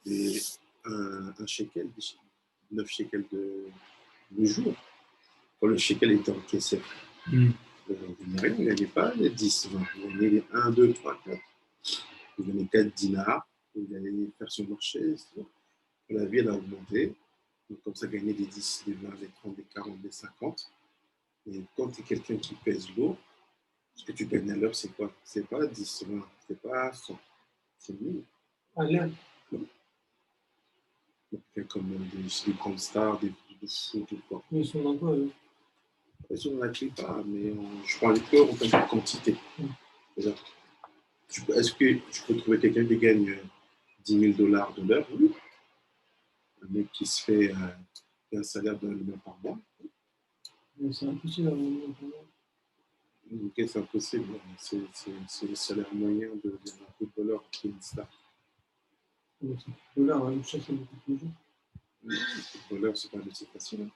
Et un shekel, 9 shekels de jour. Quand le shekel était encaissé, vous ne gagnez pas les 10, 20. Vous gagnez les 1, 2, 3, 4. Vous gagnez 4 dinars. Vous allez faire son marché. La vie, elle a augmenté. Donc, comme ça, gagner des 10, des 20, des 30, des 40, des 50. Et quand tu es quelqu'un qui pèse lourd, ce que tu gagnes à l'heure, c'est quoi? C'est pas 10, 20, c'est pas 100. C'est 1000. À l'heure. Comme des grandes stars, des foot ou quoi. Mais ils sont dans quoi, eux? Ils sont dans la pas, mais je parle que en termes de quantité. Est-ce que tu peux trouver quelqu'un qui gagne 10 000 dollars de l'heure? Oui. Un mec qui se fait un salaire d'un million par mois. Mais c'est impossible à un million par mois. Ok, c'est impossible. C'est le salaire moyen d'un footballeur qui est une star. Le footballeur, le chef, c'est beaucoup plus dur. Le footballeur, c'est pas de facile. Hein.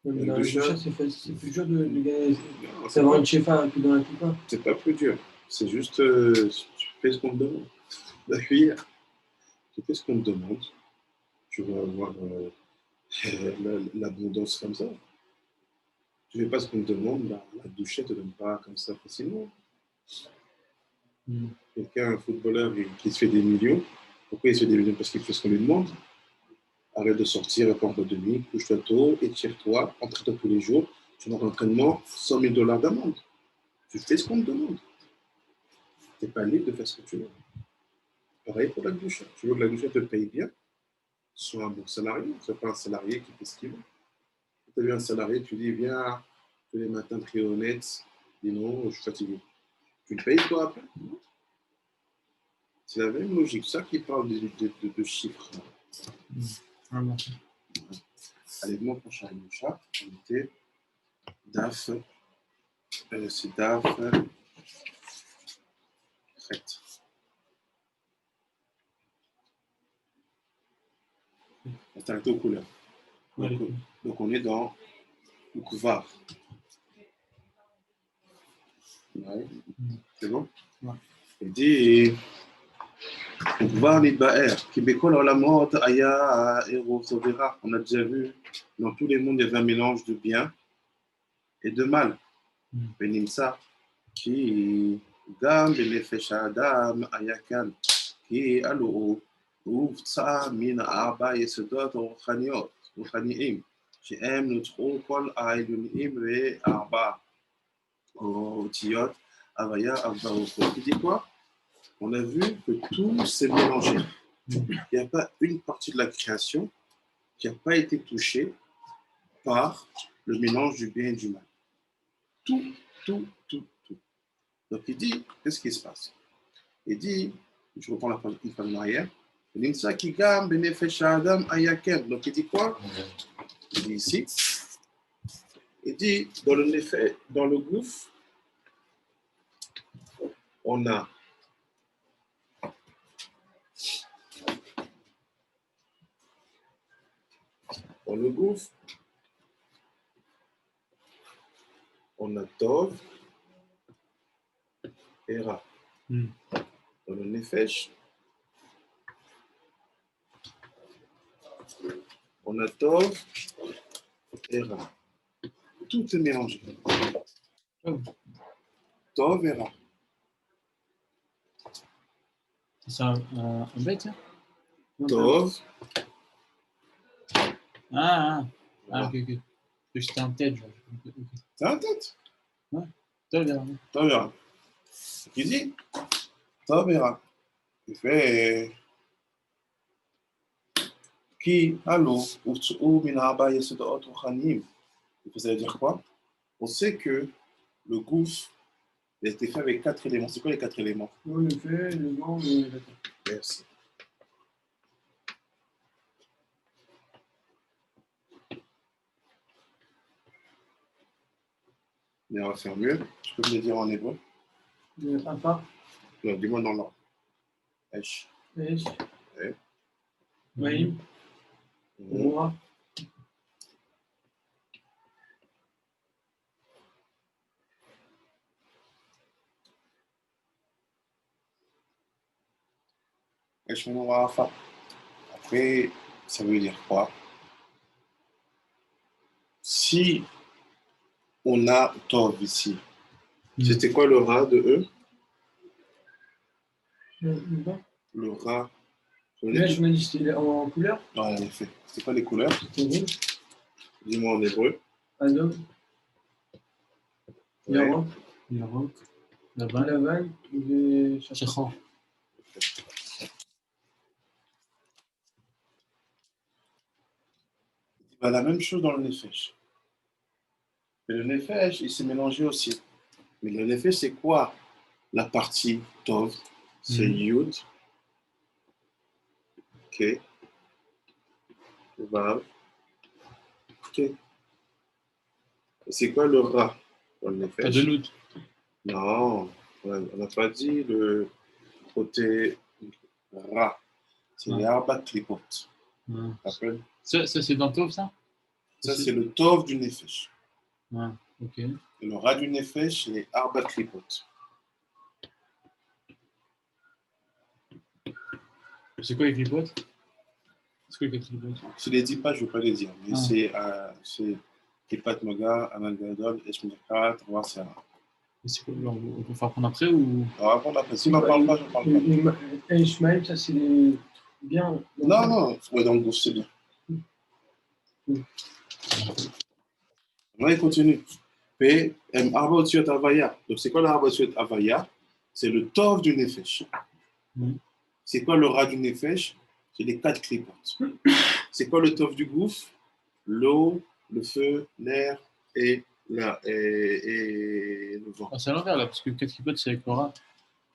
Mais le chef, c'est plus dur de gagner. C'est avoir une chefa que dans la plupart. C'est pas plus dur. C'est juste, tu fais ce qu'on te demande. D'accueillir. Tu fais ce qu'on te demande. Tu vas avoir l'abondance comme ça. Tu ne fais pas ce qu'on te demande, la douchette ne te donne pas comme ça facilement. Quelqu'un, un footballeur qui se fait des millions, pourquoi il se fait des millions? Parce qu'il fait ce qu'on lui demande. Arrête de sortir, réponds de demi, couche-toi tôt, étire-toi, entraîne-toi tous les jours. Tu as un entraînement, 100 000 dollars d'amende. Tu fais ce qu'on te demande. Tu n'es pas libre de faire ce que tu veux. Pareil pour la douchette. Tu veux que la douchette te paye bien, sois un bon salarié, sois pas un salarié qui fait ce qu'il veut. Tu as vu un salarié, tu dis, viens tous les matins très honnête, dis non, je suis fatigué. Tu le payes toi après? C'est la même logique. Ça qui parle de chiffres. Allez, moi, prochain chat, on était DAF, c'est DAF, Crête. On s'est arrêté aux couleurs. Donc, on est dans le Kouvar. Ouais. C'est bon? Ouais. Il dit Kouvar Nidbaer, Kibekol Olamot Aya Ero Sovera. On a déjà vu, dans tous les mondes, il y avait un mélange de bien et de mal. Benimsa, qui Gam Benefesh Adam Ayakan, qui Alo. הופצה מן ארבע יסודות רוחניים, שהם נוצרו כל העליונים וארבע אותיות הוויה ארבעותות. Tu dis quoi? On a vu que tout s'est mélangé. Il n'y a pas une partie de la création qui n'a pas été touchée par le mélange du bien et du mal. Tout. Donc il dit, qu'est-ce qui se passe? Il dit, je reprends la phrase une fois en arrière, donc il dit quoi? Il dit ici, il dit dans le gouffre, on a Tov et Ra. Dans le Nefesh, on a Tov et Ra. Tout est mélangé. Tov et Ra. C'est un bête, ça? Tov. Ok. C'était en tête, genre. C'est en tête? Ouais. Tov et Ra. Il dit Tov et Ra. Il fait Qui, allô, ou minaba yesodot ruchanim. Ça veut dire quoi? On sait que le gouffre a été fait avec 4 éléments. C'est quoi les 4 éléments? Le feu, le vent, le... Merci. Mais on va faire mieux. Tu peux me le dire en hébreu? À part? Non, dis-moi dans l'ordre. Esh. Maïm. Moura. Eshmenu Rafa. Après, ça veut dire quoi? Si on a Tov ici, c'était quoi le rat de eux? Le rat. Là, je me dis, c'était en couleur. Non, en effet. C'est quoi les couleurs? Rouge, Dis-moi en hébreu. Adam, Ouais. Yaron, ירוק, לבן, Laval, et שחור. Bah, la même chose dans le Nefesh. Mais le Nefesh, il s'est mélangé aussi. Mais le Nefesh, c'est quoi la partie Tov? C'est Yud, K, Vav, K. Et c'est quoi le Ra dans le Nefesh? Adelut. Non, on n'a pas dit le côté Ra. C'est les Arba Klipot. Rappelle? Ça, c'est dans Tov, ça? Ça, c'est le Tov du Nefesh. Ok. Et le Ra du Nefesh, c'est les Arba Klipot. C'est quoi les clipotes? C'est quoi les clipotes? Je ne les dis pas, je ne veux pas les dire. Mais c'est Klipat Moga, Amal Gadol, Eshmirat, Roi Serra. C'est quoi? On peut faire prendre après ou? Alors, avant, après, si on n'en parle pas, je n'en parle pas. Et Ishmael, ça, c'est les bien. Non, non, ouais, dans le gauche, c'est bien. Là, il continue. P, M, Arba Otsuet Avaya. Donc, c'est quoi l'Arba Otsuet Avaya? C'est le Tov du Nefesh. C'est quoi le Ra du Nefesh? C'est les 4 clipotes. C'est quoi le Tov du gouffre? L'eau, le feu, l'air et le vent. Ah, c'est à l'envers là, parce que 4 clipotes, c'est avec le rat.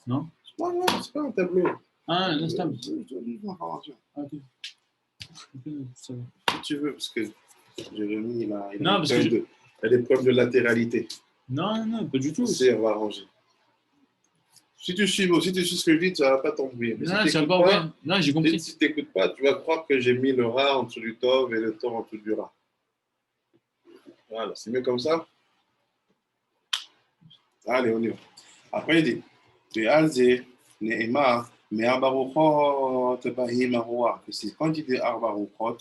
Non? Non, non, c'est pas un tableau. Ah, un instant. Je te lis l'information. Ok. Ça va. Si tu veux, parce que Jérémy, il a Non, parce que il a des preuves de latéralité. Non, non, pas du tout. C'est, on va arranger. Si tu suis ce que je dis, tu ne vas pas t'embrouiller. Non, ça va pas, ouais. Non, j'ai compris. Si tu n'écoutes pas, tu vas croire que j'ai mis le rat en dessous du tov et le tov en dessous du rat. Voilà, c'est mieux comme ça. Allez, on y va. Après, il dit, Ve'alze, Ne'ema, Me'abaruchot, Bahim Aroua. C'est quand il dit Arbaruchot,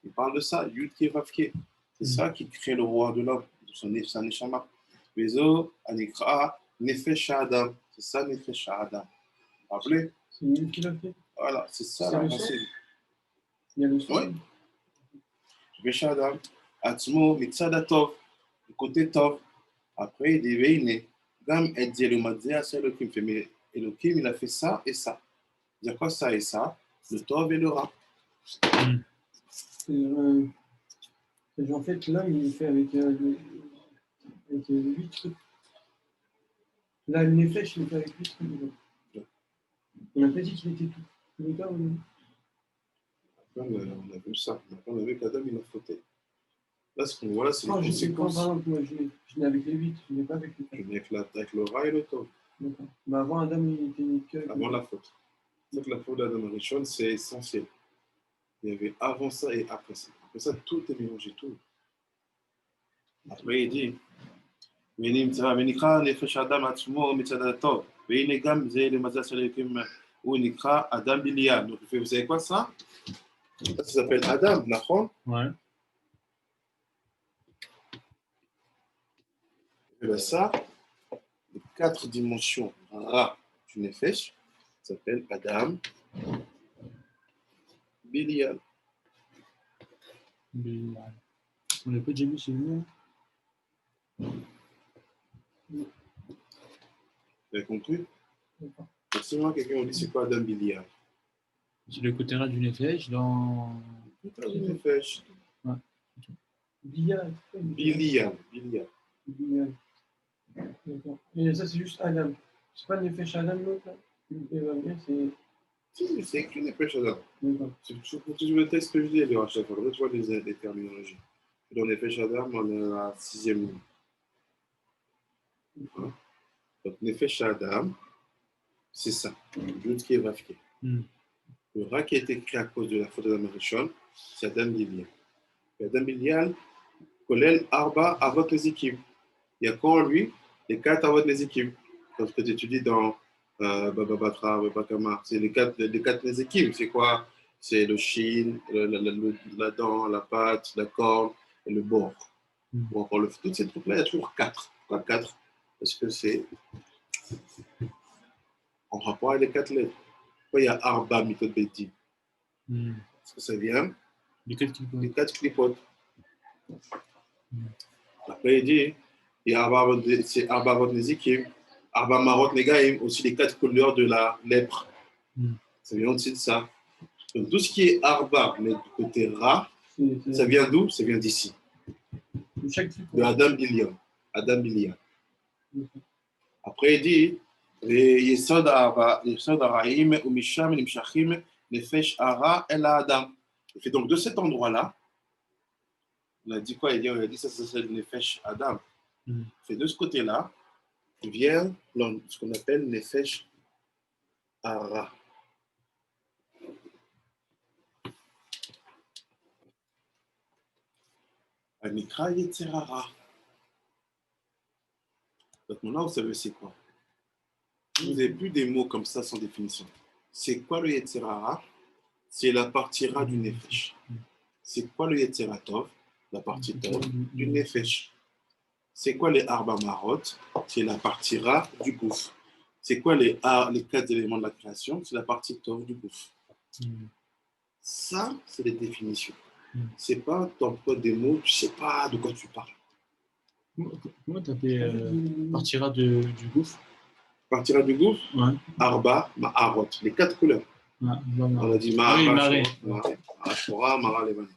il parle de ça, Yud Kevavke. C'est ça qui crée le roi de l'homme, son Neshama. Vezo, Anikra, Nefesh Adam. C'est ça, Nefesh Adam. Vous vous rappelez? C'est lui qui l'a fait. Voilà, c'est ça C'est la le racine. Il y a le son. Oui. Nefesh Adam. Atzmo, Mitzada Tov. Le côté Tov. Après, il dit, Veine, Gam et Dielumadze, c'est Elohim. Mais Elohim, il a fait ça et ça. Dire quoi ça et ça? Le Tov et le Ra. En fait, l'homme, il fait avec 8 trucs. Là, le Nefesh, il fait avec 8 trucs. On n'a pas dit qu'il était tout. Il est pas, On a vu ça. On a vu qu'Adam, il a fauté. Là, ce qu'on voit là, c'est les je sais pas, conséquences. par exemple, moi, je n'ai avec les 8, je n'ai pas avec les 4. Je venais avec le Ra et le Tov. D'accord. Mais avant, Adam, il était que. Avant la faute. C'est que la faute d'Adam Rishon, c'est essentiel. Il y avait avant ça et après ça. Après ça, tout est mélangé, tout. Après, il dit, ונקרא נפש האדם עצמו מצד הטוב, והנה גם זה למזל של אלוקים, הוא נקרא אדם בליעל. Donc, vous savez quoi ça? Ça s'appelle Adam, נכון? Ouais. Et bien ça, les 4 dimensions Ra du Nefesh s'appelle Adam Bilial. On l'a pas déjà vu chez nous. Vous avez compris? Si moi quelqu'un me dit c'est quoi Adam Bilial? C'est le côté rat du Nefesh dans. Adam du Nefesh. Ouais. Bilial. Bilial. Bilial. D'accord. Et ça, c'est juste Adam. C'est pas le Nefesh Adam, l'autre, là? C'est. Si, c'est écrit Nefesh Adam. D'accord. Si tu veux le texte que je dis, à chaque fois, tu vois les terminologies. Dans Nefesh Adam, on est à la 6e ligne. Hein? Donc, Nefesh Adam, c'est ça. Yud qui est Vavke. Le Ra qui a été créé à cause de la faute d'Adam Rishon, c'est Adam Bilial. Et Adam Bilial, Kolel Arba Avot les équipes. Il y a qu'en lui les 4 Avot les équipes. Comme ce que tu étudies dans Bababatra, Babakama. C'est les quatre Nézékim. C'est quoi? C'est le shin, la dent, la patte, la corne et le bord. Ou encore tous ces trucs-là, il y a toujours quatre. Pourquoi quatre? Parce que c'est en rapport avec les quatre lettres. Pourquoi il y a Arba Mitot Beti? Parce que ça vient des quatre clipotes. Après, il dit, il y a c'est Arba Vot Nezikim, Arba Marot Negaim, aussi les quatre couleurs de la lèpre. Ça vient aussi de ça. Donc, tout ce qui est Arba, mais du côté Ra, ça vient d'où? Ça vient d'ici. De Adam Biliam. Adam Biliam. Après, il dit, Yesod Araim, Umisham, Nimshachim, Nefesh Ara, El Adam. Et fait donc de cet endroit-là, on a dit quoi? Il a dit ça, c'est le Nefesh Adam. Fait de ce côté-là, vient ce qu'on appelle Nefesh Ara. Anikra Yetzerara. Donc maintenant, vous savez c'est quoi? Vous n'avez plus des mots comme ça sans définition. C'est quoi le Yetzerara? C'est la partie Ra du Nefesh. C'est quoi le Yetzeratov? La partie Tov du Nefesh. C'est quoi les Arba Marot? C'est la partie Ra du Gouf. C'est quoi les quatre éléments de la création? C'est la partie Tov du Gouf. Ça, c'est les définitions. C'est pas t'emploies des mots, tu sais pas de quoi tu parles. Comment t'appelles partira du gouffre? Partira du Gouf? Ouais. Arba, Ma'arot, les quatre couleurs. On a dit Ma'ara, Ashura, Mara, Levan.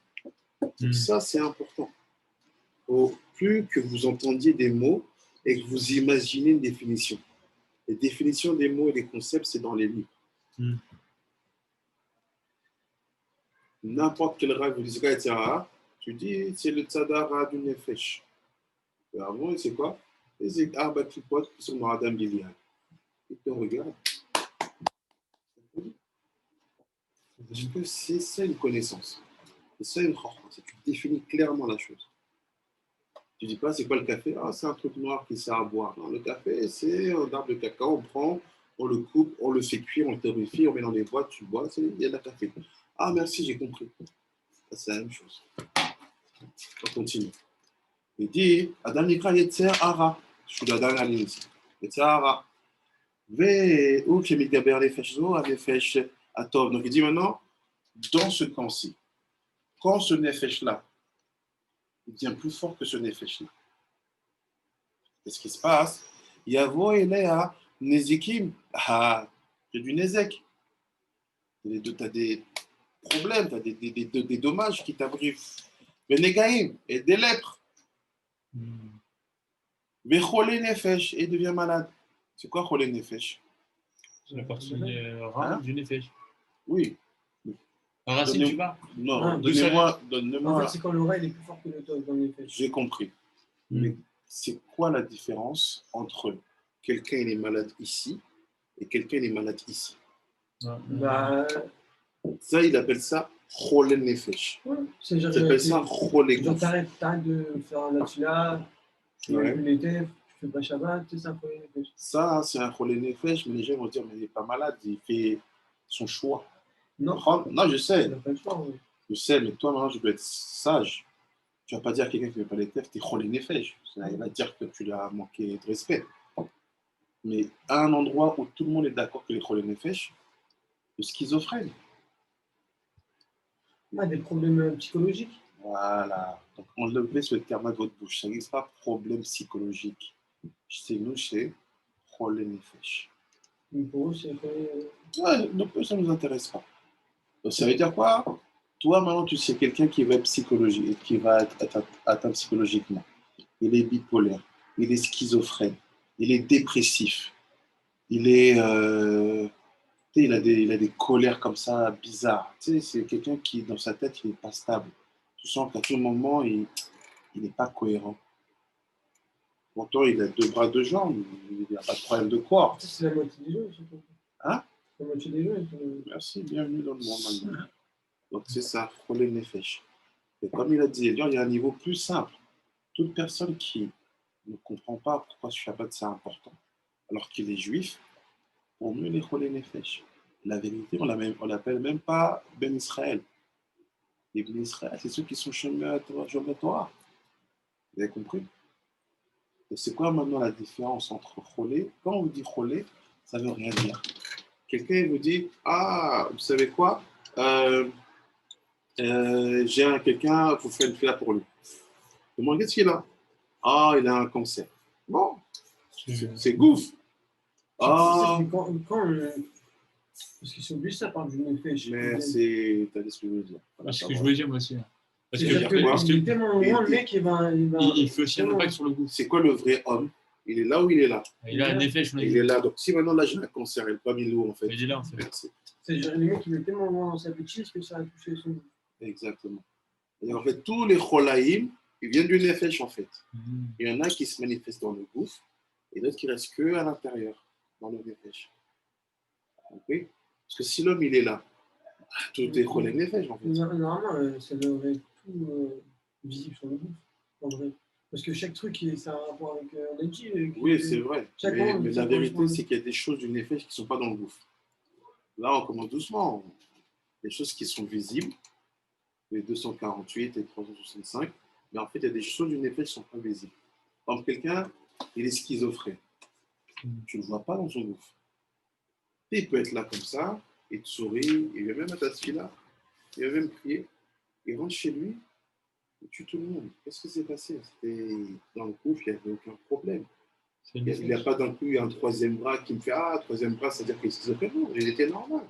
Donc ça, c'est important. Plus que vous entendiez des mots et que vous imaginez une définition. Les définitions des mots et des concepts, c'est dans les livres. N'importe quel rêve, etc., tu dis, c'est le tzadara du nefesh. Et avant, c'est quoi? C'est Arba Klipot qui sont dans Adam Bilial. Et tu regardes. Parce que c'est ça une connaissance. C'est ça une chorma. C'est que tu définis clairement la chose. Tu dis pas, c'est quoi le café? Ah, c'est un truc noir qui sert à boire. Non, le café, c'est un arbre de cacao. On prend, on le coupe, on le fait cuire, on le torréfie, on met dans des boîtes, tu bois, il y a de la café. Ah, merci, j'ai compris. C'est la même chose. On continue. Il dit, Adam Nikra Yetzer Ara. Je suis dans la dernière ligne ici. Yetzer Ara. Ve ou Kemigaber les Feshzo avait Fesh Atov. Donc il dit maintenant, dans ce camp-ci, quand ce Nefesh-là, il devient plus fort que ce Nefesh-là. Qu'est-ce qui se passe? Yavo Elea Nezikim. Ah, il y a du Nezek. Tu as des problèmes, tu as des dommages qui t'arrivent. Le Negaïm et des lèpres. Vecholé Nefesh et devient malade. C'est quoi Cholé Nefesh? C'est la partie Ra du Nefesh. Oui. Racine, tu vas? Non, donnez-moi. En fait, c'est quand l'oreille est plus fort que le top dans les fesses. J'ai compris. Mais c'est quoi la différence entre quelqu'un il est malade ici et quelqu'un il est malade ici? Bah, ça, il appelle ça Cholé Nefesh. Ouais, Il appelle ça Cholé Genre, Gouf. t'arrêtes de faire la tula, tu fais les tefs, tu fais pas Shabbat, c'est ça, Cholé Nefesh. Ça, c'est un Cholé Nefesh, mais les gens vont dire, mais il n'est pas malade, il fait son choix. Non, Non, je sais. il n'a pas le choix. Ouais. Je sais, mais toi, maintenant, je dois être sage. Tu ne vas pas dire à quelqu'un qui ne veut pas les tefs, tu es Cholé Nefesh. Il va dire que tu lui as manqué de respect. Mais à un endroit où tout le monde est d'accord que les Cholé Nefesh, le schizophrène. Ah, des problèmes psychologiques. Voilà. Donc, enlevez ce terme de votre bouche. Ça n'existe pas problème psychologique. Chez nous, c'est Cholé Nefesh. Mais pour eux, c'est Ouais, donc ça ne nous intéresse pas. Donc, ça veut dire quoi? Toi, maintenant, tu sais quelqu'un qui va être psychologique, qui va être atteint psychologiquement. Il est bipolaire, il est schizophrène, il est dépressif, il est, il a des colères comme ça bizarres. Tu sais, c'est quelqu'un qui, dans sa tête, il n'est pas stable. Tu sens qu'à tout moment, il n'est pas cohérent. Pourtant, il a 2 bras, 2 jambes, il n'a pas de problème de corps. C'est la moitié des jeux, surtout. Hein? La moitié des jeux. Merci, bienvenue dans le monde maintenant. Donc c'est ça, Cholé Nefesh. Et comme il a dit, il y a un niveau plus simple. Toute personne qui ne comprend pas pourquoi Shabbat c'est important, alors qu'il est juif, Pour mieux les Cholé Nefesh. La vérité, on l'appelle même pas Ben Israël. Les Ben Israël, c'est ceux qui sont chômeurs de Torah. Vous avez compris? Et c'est quoi maintenant la différence entre Cholé? Quand on vous dit Cholé, ça ne veut rien dire. Quelqu'un vous dit, ah, vous savez quoi? J'ai quelqu'un, il faut faire une fila pour lui. Demandez ce qu'il a. Ah, il a un cancer. Bon, c'est gouffre. Ah, parce qu'ils sont obligés, ça parle d'une effet. mais c'est. T'as dit ce que je veux dire. C'est ce que je voulais dire moi aussi. Parce C'est-à-dire qu'il est tellement loin, le mec, il fait aussi un impact sur le goût. C'est quoi le vrai homme? Il est là ou il est là? Il a un effet, je Il est là. Donc, si maintenant là j'ai un cancer, il n'est pas mis où en fait? Il est là en fait. Merci. C'est-à-dire le mec, il est tellement loin dans sa bêtise que ça a touché son goût. Exactement. Et en fait, tous les cholaïm, ils viennent du nefesh en fait. Il y en a qui se manifestent dans le gouffre et d'autres qui restent que à l'intérieur, dans le nefesh. Okay? Parce que si l'homme il est là, tout est cholé nefesh en fait. Normalement, ça devrait être tout visible sur le gouffre, en vrai. Parce que chaque truc, ça a un rapport avec l'Enji. Oui, c'est vrai. Mais la vérité, c'est qu'il y a des choses du nefesh qui ne sont pas dans le gouffre. Là, on commence doucement. Les choses qui sont visibles, les 248 et 365, mais en fait, il y a des choses du nefesh qui ne sont pas visibles. Par exemple, quelqu'un, il est schizophrène. Tu ne le vois pas dans son gouffre. Et il peut être là comme ça, il te sourit, il va même à ta fille-là, il va même prier, il rentre chez lui, il tue tout le monde. Qu'est-ce qui s'est passé? C'était dans le gouffre, il n'y avait aucun problème. Il n'y a pas d'un coup un troisième bras qui me fait ah, troisième bras, c'est-à-dire qu'il est schizophrène. Non, il était normal.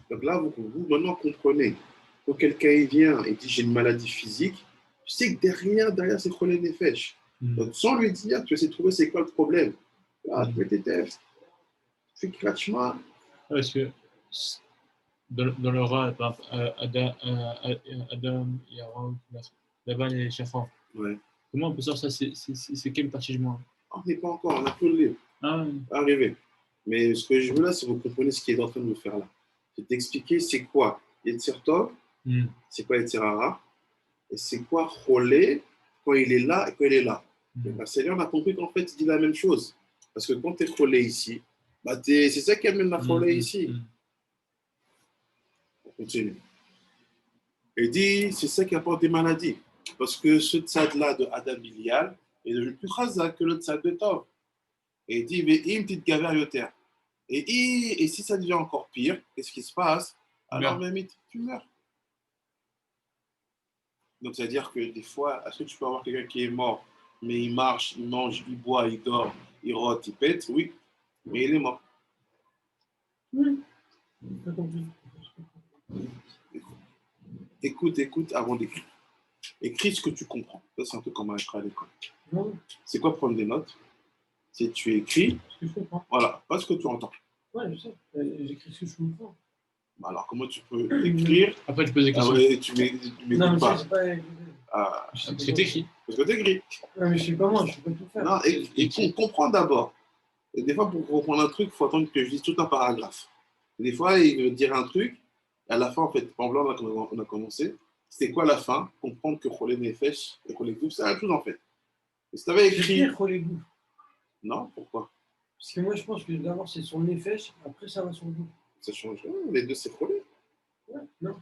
Donc là, vous maintenant comprenez. Quand quelqu'un vient et dit j'ai une maladie physique, tu sais que derrière c'est cholé nefesh. Donc sans lui dire, tu essaies de trouver c'est quoi le problème. Ah, tu mets tes tests. Tu fais klatchma. Parce que dans le rat, par exemple, Adam, Yaron, Laban et Shaphan. Ouais. Comment on peut savoir ça? C'est quelle partie du moins? On n'est pas encore, on a tout le livre. Arrivé. Mais ce que je veux là, c'est que vous comprenez ce qu'il est en train de nous faire là. Je vais t'expliquer c'est quoi Yetzir Tov, c'est quoi Yetzir Hara, et c'est quoi Cholé quand il est là et quand il est là. Le Seigneur a compris qu'en fait, il dit la même chose. Parce que quand tu es Cholé ici, bah c'est ça qui amène la Cholé ici. On continue. Il dit, c'est ça qui apporte des maladies. Parce que ce tzad-là de Adam Bilial est devenu plus chazak que le tzad de Tov. Et il dit, mais une petite gavère yoter. Et si ça devient encore pire, qu'est-ce qui se passe? Alors, même, tu meurs. Donc, c'est-à-dire que des fois, est-ce que tu peux avoir quelqu'un qui est mort, mais il marche, il mange, il boit, il dort, il rote, il pète? Oui, mais il est mort. Oui. Écoute avant d'écrire. Écris ce que tu comprends. Ça, c'est un peu comme un à l'école. C'est quoi prendre des notes? C'est tu écris. Ce que je comprends. Voilà, pas ce que tu entends. Ouais, je sais. J'écris ce que je comprends. Alors, comment tu peux écrire? Après, tu poses des questions. Ouais, tu mets non, mais pas. c'est pas. Parce que t'écris. Parce que t'écris. Non, mais je sais pas moi, je peux pas tout faire. Non, et comprends d'abord. Et des fois, pour comprendre un truc, il faut attendre que je dise tout un paragraphe. Et des fois, il veut dire un truc, et à la fin, en fait, en blanc, on a commencé. C'était quoi la fin? Comprendre que Cholé Nefesh et Cholé Gouf, c'est la même chose en fait. Et si tu avais écrit. Cholé Gouf. Non, pourquoi? Parce que moi, je pense que d'abord, c'est son Nefesh, après, ça va sur le goût. Ça change. Les deux, c'est Cholé. Ouais, non.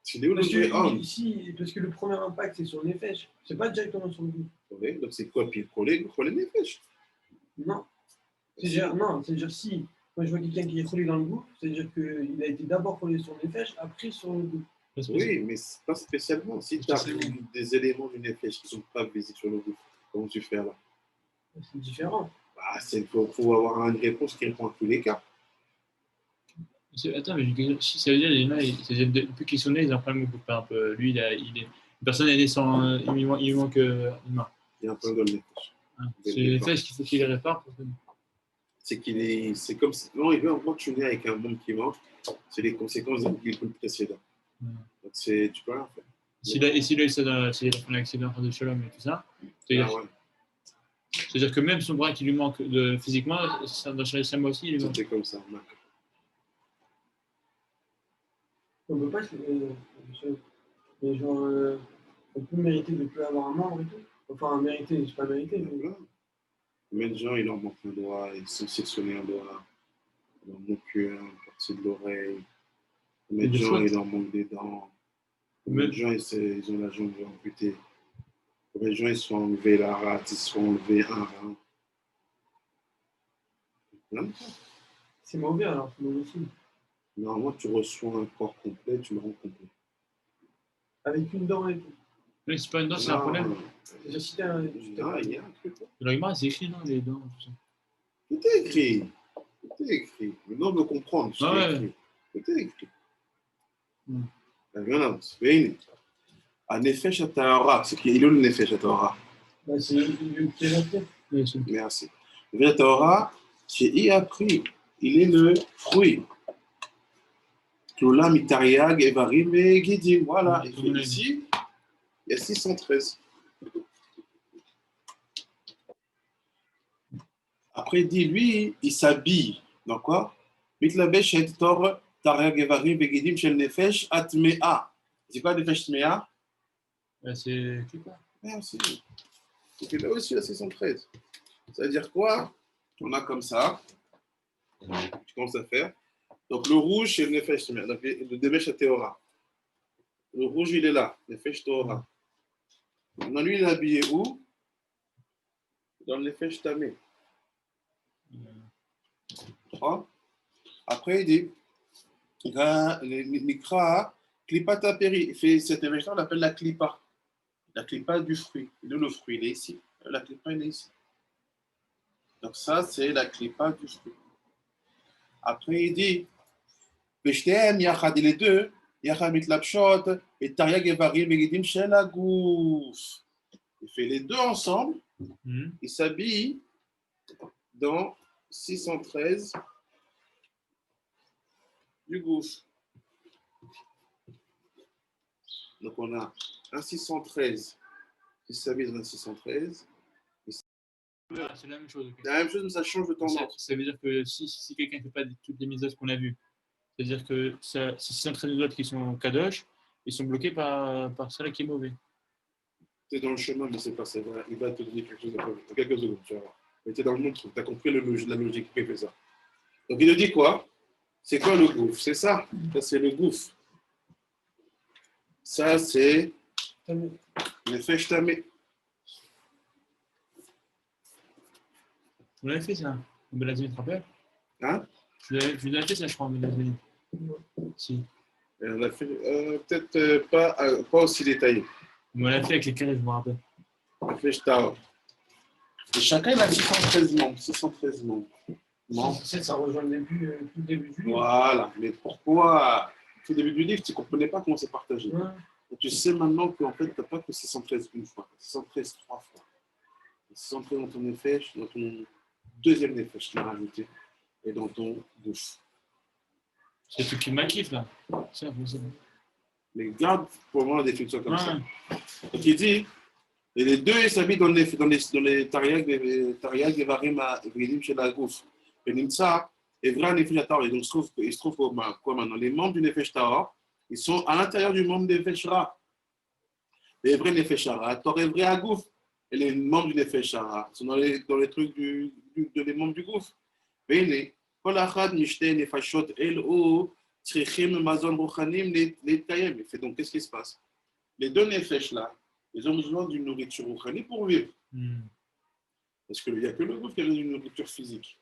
C'est où parce, le ici, parce que le premier impact, c'est sur le Nefesh. C'est pas directement sur le goût. Oui, donc c'est quoi? Puis Cholé Nefesh. Non. C'est-à-dire si. Moi, je vois quelqu'un qui est collé dans le goût, c'est-à-dire qu'il a été d'abord collé sur le nefesh, après sur le goût. Oui, mais pas spécialement. Si tu as des éléments du nefesh qui ne sont pas visibles sur le goût, comment tu fais là? C'est différent. Bah, il faut avoir une réponse qui répond à tous les cas. Attends, mais ça veut dire qu'il y en a, depuis qu'ils sont nés, ils ont un problème au goût. Par exemple, lui, une personne est née sans. Il lui manque une main. Il y a un problème dans le nefesh. C'est le nefesh qu'il faut qu'il les répare pour que. C'est comme si. Non, quand tu es né avec un monde qui manque, c'est les conséquences d'un véhicule précédent. Donc, tu peux rien faire. S'il a fait un accident de shalom et tout ça, c'est-à-dire que même son bras qui lui manque physiquement, dans chaque mois aussi, il est c'est comme ça. On peut pas. Mais genre, on peut mériter de ne plus avoir un membre et tout. Enfin, mériter, c'est pas mériter. Mais... Combien de gens, il leur manque un doigt, ils sont sectionnés un doigt. leur manque une partie de l'oreille. Combien Et de des gens, fois, ils leur manquent des dents. Combien de gens, ils ont la jambe amputée. Combien de gens, ils se sont enlevés la rate, ils se sont enlevés un rein. Hein? C'est mauvais alors, c'est mauvais signe. Normalement, tu reçois un corps complet, tu le rends complet. Avec une dent et tout. mais c'est pas une dent, c'est un problème. J'ai cité un. Non, il y a un truc. Dans l'humain, c'est écrit, non, les dents, tout ça. Tout est écrit. Tout est écrit. Maintenant, on veut comprendre ce qui est écrit. Tout est écrit. Maintenant, c'est הנפש הטהרה, c'est qui est le nefesh הטהרה. C'est une pied. Merci. Le nefesh הטהרה, qui a pris, il est le fruit. Klola mitariag evarim et gidim. Voilà. Et ici, il y a 613. Après, il dit, lui, il s'habille. Dans quoi? Mitlabesh et tor tariag evarim et gidim shel nefesh atmea. C'est quoi nefesh tmea? C'est qui quoi? Merci. Donc là aussi, la 613. Ça veut dire quoi? On a comme ça. Tu commences à faire. Donc le rouge, c'est le nefesh, le demesh teora. Le rouge, il est là, nefesh teora. Maintenant, lui, il est habillé où? Dans le nefesh tamé. Après, il dit, Nikra, klipata peri. Il fait cette nefesh-là, on l'appelle la klipa. La klipa du fruit. Le fruit, il est ici. La klipa, il est ici. Donc ça, c'est la klipa du fruit. Après, il dit, Veshtem, Yachad, les deux, Yachad mitlapshot, et Tariag Evarim, Vegidim, Shelagouf. Il fait les deux ensemble, il s'habille dans 613 du gouffre. Donc on a un 613 qui s'habille dans un 613. C'est la même chose. Okay. La même chose, mais ça change de temps en temps. Ça veut dire que si quelqu'un ne fait pas toutes les mises qu'on a vues, c'est-à-dire que ces 613 autres qui sont kadosh, ils sont bloqués par celle qui est mauvais. Tu es dans le chemin, mais c'est pas ça. Il va te donner quelque chose dans quelques secondes, tu vas voir. Mais tu es dans le monde, tu as compris la logique qui fait ça. Donc il te dit quoi? C'est quoi le gouffre? C'est ça. Ça, c'est le gouffre. Ça, c'est le fèche tamé. On l'avait fait ça, au Belazélie, tu te rappelles? Hein? Je l'avais fait ça, je crois, au Belazélie. Si. On l'a fait peut-être pas aussi détaillé. On l'a fait avec les carrés, je me rappelle. Le fèche tamé. Et chacun il a 613 membres. 613 membres. Ça rejoint le début du livre. Voilà. Mais pourquoi, au tout début du livre, tu ne comprenais pas comment c'est partagé. Ouais. Et tu sais maintenant qu'en fait, tu n'as pas que 613 une fois, 613 trois fois. 613 dans ton nefesh, dans ton deuxième nefesh, tu l'as rajouté, et dans ton bouche. C'est le truc qui m'acquitte là. Ça. Mais garde pour moi la définition comme ça. Donc il dit, et les deux, ils s'habillent dans les tariag, et varim à Evidim chez la gouffre. Et Nimsa, et vrai nefesh tahor. Et donc il se trouve quoi maintenant? Les membres du nefesh tahor, ils sont à l'intérieur du membre du nefesh ra. Les vrais nefesh ra, Tor et vrai à gouffre. Et les membres du nefesh ra sont dans les trucs des membres du gouffre. Venez, kol achad mishte nefashot el o tzrichim mazon ruchanim les tayem. Donc qu'est-ce qui se passe? Les deux nefesh là, ils ont besoin d'une nourriture ruchani pour vivre. Parce qu'il n'y a que le gouffre qui a une nourriture physique.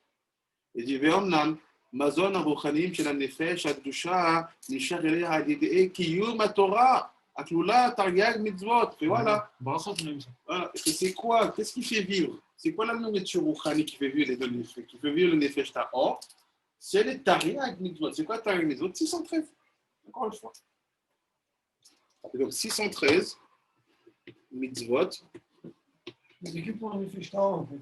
Il dit ve'omnam mazon ruchanim shel nefesh adusha nishar eleh adidei kiyum haTorah. Akloula, Tariag, Mitzvot. Et voilà. Voilà. Et c'est quoi? Qu'est-ce qui fait vivre? C'est quoi la nourriture rouchani qui fait vivre les deux nefesh? Qui fait vivre le nefesh tahor? C'est les Tariag, Mitzvot. C'est quoi Tariag, Mitzvot? 613. Encore une fois. Et donc 613 Mitzvot. C'est que pour un nefesh tahor en fait.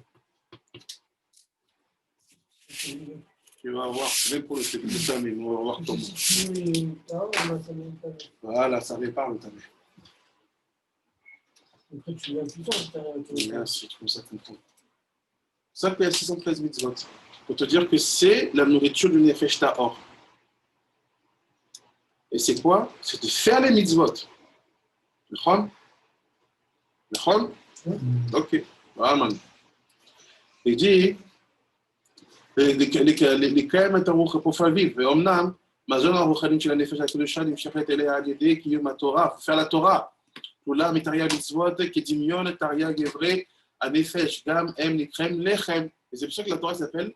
Tu vas voir, même pour le tamé, on va voir comment. Voilà, ça répare le tamé. Après, tu viens plus tard. Merci, comme ça comprends. Ça fait 613 mitzvot. Pour te dire que c'est la nourriture du nefesh tahor. Et c'est quoi? C'est de faire les mitzvot. Le chol? Le chol? Ok. Voilà, man. Il dit, לקיים את הרוח הפופביב, ואומנם, מזון הרוחנית של הנפש הקדושה נמשכת אליה על ידי קיום התורה, faire la Torah. כולם מתרי"ג מצוות כדמיון תרי"ג אברי הנפש, גם הם נקראים לחם, et c'est pour ça que la Torah s'appelle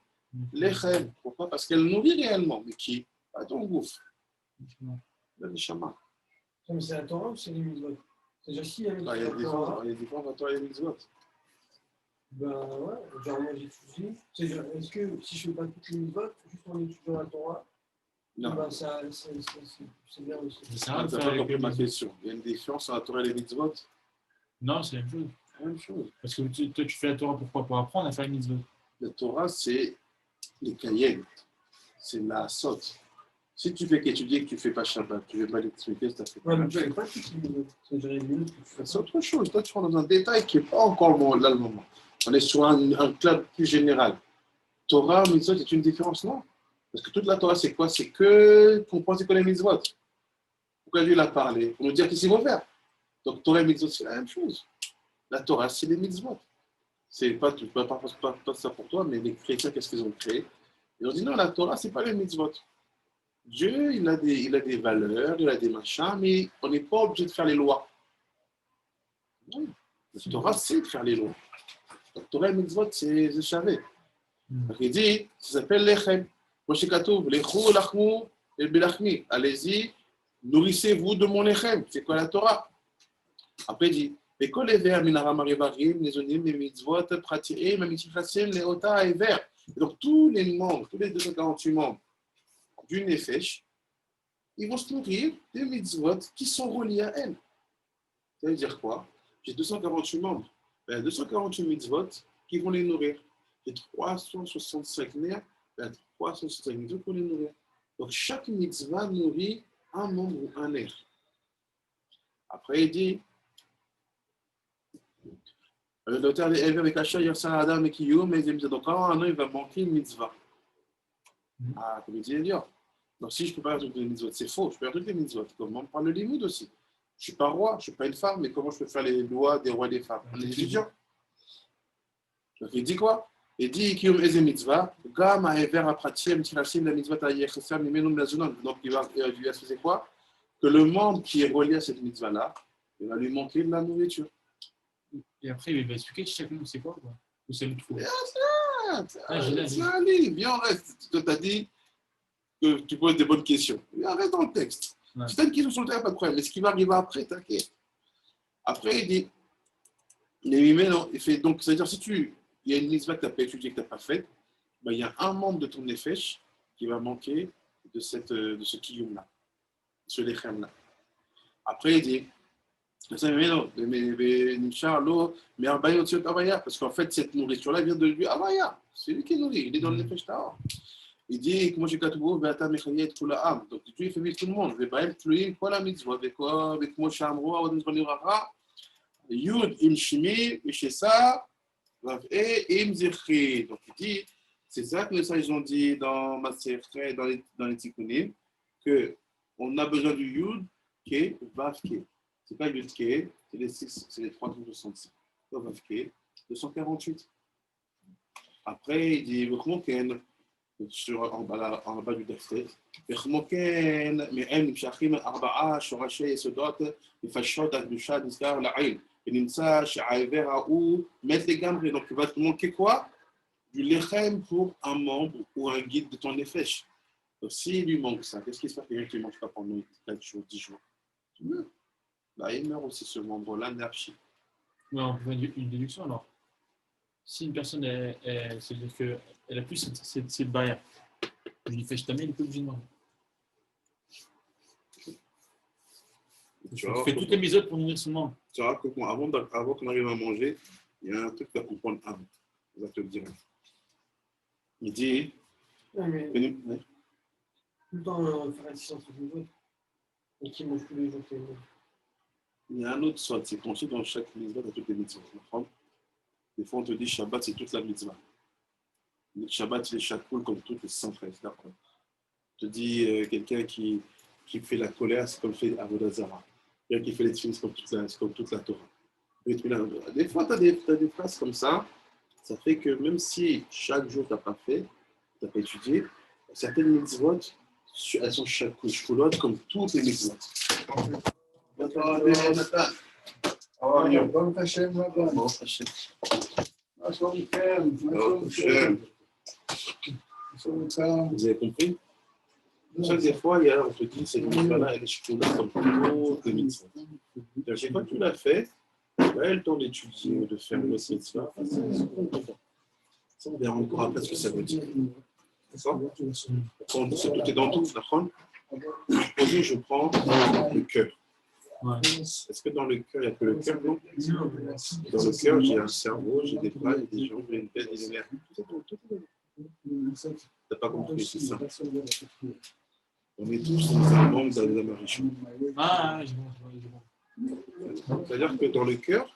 לחם. Pourquoi? Parce qu'elle nourrit réellement, mais qui? Pas ton gouffre. Le neshama. Mais c'est la Torah ou c'est les mitzvot? C'est-à-dire s'il y a Il y a des différences entre la Torah et les mitzvot. Ben ouais, genre moi j'étudie. C'est-à-dire, est-ce que si je fais pas toutes les mitzvot, juste en étudiant la Torah, Non. ben ça, c'est bien aussi. Ça Ah, va t'as faire pas avec compris les ma mitzvot. question. Il y a une différence entre la Torah et les mitzvot. Non, c'est la même chose. La même chose. Parce que toi, tu fais la Torah pourquoi? Pour apprendre à faire une mitzvot. La Torah, c'est les cahiers. C'est la sotte. Si tu fais qu'étudier que tu ne fais pas Shabbat, tu ne veux pas l'expliquer, ça fait pas Ouais, la mais tu peine. fais pas toutes les mitzvot. C'est-à-dire les minutes que tu fais C'est autre chose. Toi, tu rentres dans un détail qui n'est pas encore là le moment. On est sur un club plus général. Torah, mitzvot, c'est une différence, non? Parce que toute la Torah, c'est quoi? C'est que comprendre c'est quoi les mitzvot. Pourquoi Dieu l'a parlé? Pour nous dire qu'est-ce qu'il faut faire. Donc, Torah et mitzvot, c'est la même chose. La Torah, c'est les mitzvot. C'est pas ça pour toi, mais les chrétiens, qu'est-ce qu'ils ont créé? Ils ont dit non, la Torah, c'est pas les mitzvot. Dieu, il a des valeurs, il a des machins, mais on n'est pas obligé de faire les lois. Non. La Torah, c'est de faire les lois. La Torah et les mitzvot, c'est je savais. Donc il dit, ça s'appelle lechem. Moshe Katouv, lechou lachmu el belachmi. Allez-y, nourrissez-vous de mon lechem. C'est quoi la Torah? Après il dit, וכל עבר מנהרם הרבעים, נזונים ממצוות פרטיים, המתייחסים לאותה העבר. Donc tous les membres, tous les 248 membres du Nefesh, ils vont se nourrir des mitzvot qui sont reliés à elle. Ça veut dire quoi? J'ai 248 membres. Il y a 248 mitzvot qui vont les nourrir. J'ai 365 nerfs, il y a 365 mitzvot pour les nourrir. Donc chaque mitzvah nourrit un membre ou un nerf. Après il dit, le docteur est élevé avec Hacha, Yersan Adam et Kiyum, et donc quand un an il va manquer une mitzvah. Ah, comme il dit Elior. Donc si je ne peux pas faire toutes les mitzvot, c'est faux, je peux faire toutes les mitzvot. Comment on parle le limoud aussi? Je ne suis pas roi, je ne suis pas une femme, mais comment je peux faire les lois des rois et des femmes? On est étudiant. Donc il dit quoi? Il dit Kiyum Eze mitzvah, Gam Aever Apratiem, Tirachim, la mitzvah Taïechesam, Nimenum Lazunon. Donc il va lui expliquer quoi? Que le membre qui est relié à cette mitzvah-là, il va lui manquer de la nourriture. Et après, il va expliquer chaque mot, c'est quoi? Ou c'est le tout? C'est un livre, viens, on reste. Tu t'as dit que tu poses des bonnes questions. Viens, reste dans le texte. Ouais. Si tu as une question sur le terrain, pas de problème. Mais ce qui va arriver après, t'inquiète. Après, il dit, non, il fait, donc, c'est-à-dire, si il y a une mitzvah que tu n'as pas étudiée, que tu n'as pas faite, ben, il y a un membre de ton nefesh qui va manquer de ce kiyum-là, de ce lechem-là. Après, il dit, parce qu'en fait, cette nourriture-là vient de lui, Avaya. C'est lui qui nourrit, il est dans le nefesh tahor. Il dit, comment j'ai katoubo, be'ata mechayet tout la âme. Donc, Dieu, il fait vivre tout le monde. Ve'baem tluim, quoi la mitzvah, avec moi, shamro, avodin zvaniracha, yud im shimi, mishesa, et im zichri. Donc, il dit, c'est ça que les sages ont dit dans Maserhet, dans les tikkunim, qu'on a besoin du yud, ke, vav, ke. C'est pas yud, ke, c'est les 6, c'est les 365. Vav, ke, 248. Après, il dit, en bas du texte, donc il va te manquer quoi? Du lechem pour un membre ou un guide de ton nefesh. Donc s'il lui manque ça, qu'est-ce qui se passe quelqu'un qui ne mange pas pendant 4 jours, 10 jours? Il meurt. Là, il meurt aussi ce membre-là, anarchie. Ouais, on peut faire une déduction alors. Si une personne, c'est-à-dire qu'elle a plus cette barrière, je lui fais jeter, il est pas obligé de manger. Tu fais toutes les méthodes pour nourrir son membre. Tu vois, avant qu'on arrive à manger, il y a un truc à comprendre avant. On va te le dire. Il dit. Ouais, mais Ouais. tout le temps faire assistance aux autres. Et qui mange tous les jours. Il y a un autre soit, c'est qu'on sait dans chaque mitzvah, dans toutes les mitzvahs. Des fois, on te dit Shabbat, c'est toute la mitzvah. Le Shabbat, c'est les chakoul comme toutes les 113. D'accord. On te dit quelqu'un qui fait la colère, c'est comme fait Avodah Zarah. Quelqu'un qui fait les tefilles, c'est comme toute la Torah. Des fois, tu as des phrases comme ça. Ça fait que même si chaque jour, tu n'as pas fait, n'as pas étudié, certaines mitzvot, elles sont shkulotes comme toutes les mitzvot. Bonjour, Nathan. How are you? Baruch Hashem, Rabbi. Baruch Hashem. מה שלומכם? Baruch Hashem. Vous avez compris? Chaque des fois, on te dit, cette mitzvah-là, elle est shkulote comme toutes les mitzvot. À chaque fois que tu l'as fait, tu as le temps d'étudier, de faire le mitzvah. Ça, on verra encore après ce que ça veut dire. D'accord? On dit que tout est dans tout, d'accord? Aujourd'hui, je prends le cœur. Ouais. Est-ce que dans le cœur, il n'y a que le cœur? Non. Dans le cœur, j'ai un cerveau, j'ai des bras, j'ai des jambes, j'ai une tête, j'ai des nerfs. Tout est dans. Tu n'as pas compris, c'est ça. On est tous dans un monde d'Amarichon. Ah, je vois. C'est-à-dire que dans le cœur,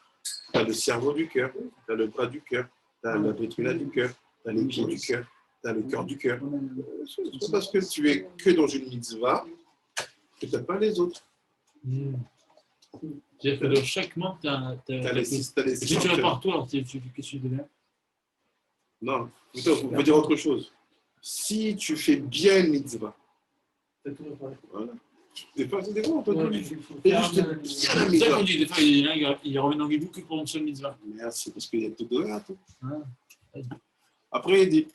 tu as le cerveau du cœur, tu as le bras du cœur, tu as la pétrina du cœur, tu as les pieds du cœur, tu as le cœur du cœur. C'est pas parce que tu es que dans une mitzvah que tu n'as pas les autres. C'est-à-dire que dans chaque membre, tu as les si six tu cœurs. répares toi, qu'est-ce que tu deviens? Non, plutôt, on peut dire autre chose. Si tu fais bien une mitzvah, voilà. Des fois, c'est des fois, on peut dire. C'est ça qu'on dit, des fois, il revient dans Guibou que pour une seule mitzvah. Merci, parce qu'il y a tout donné à tout. Ah. Après, il dit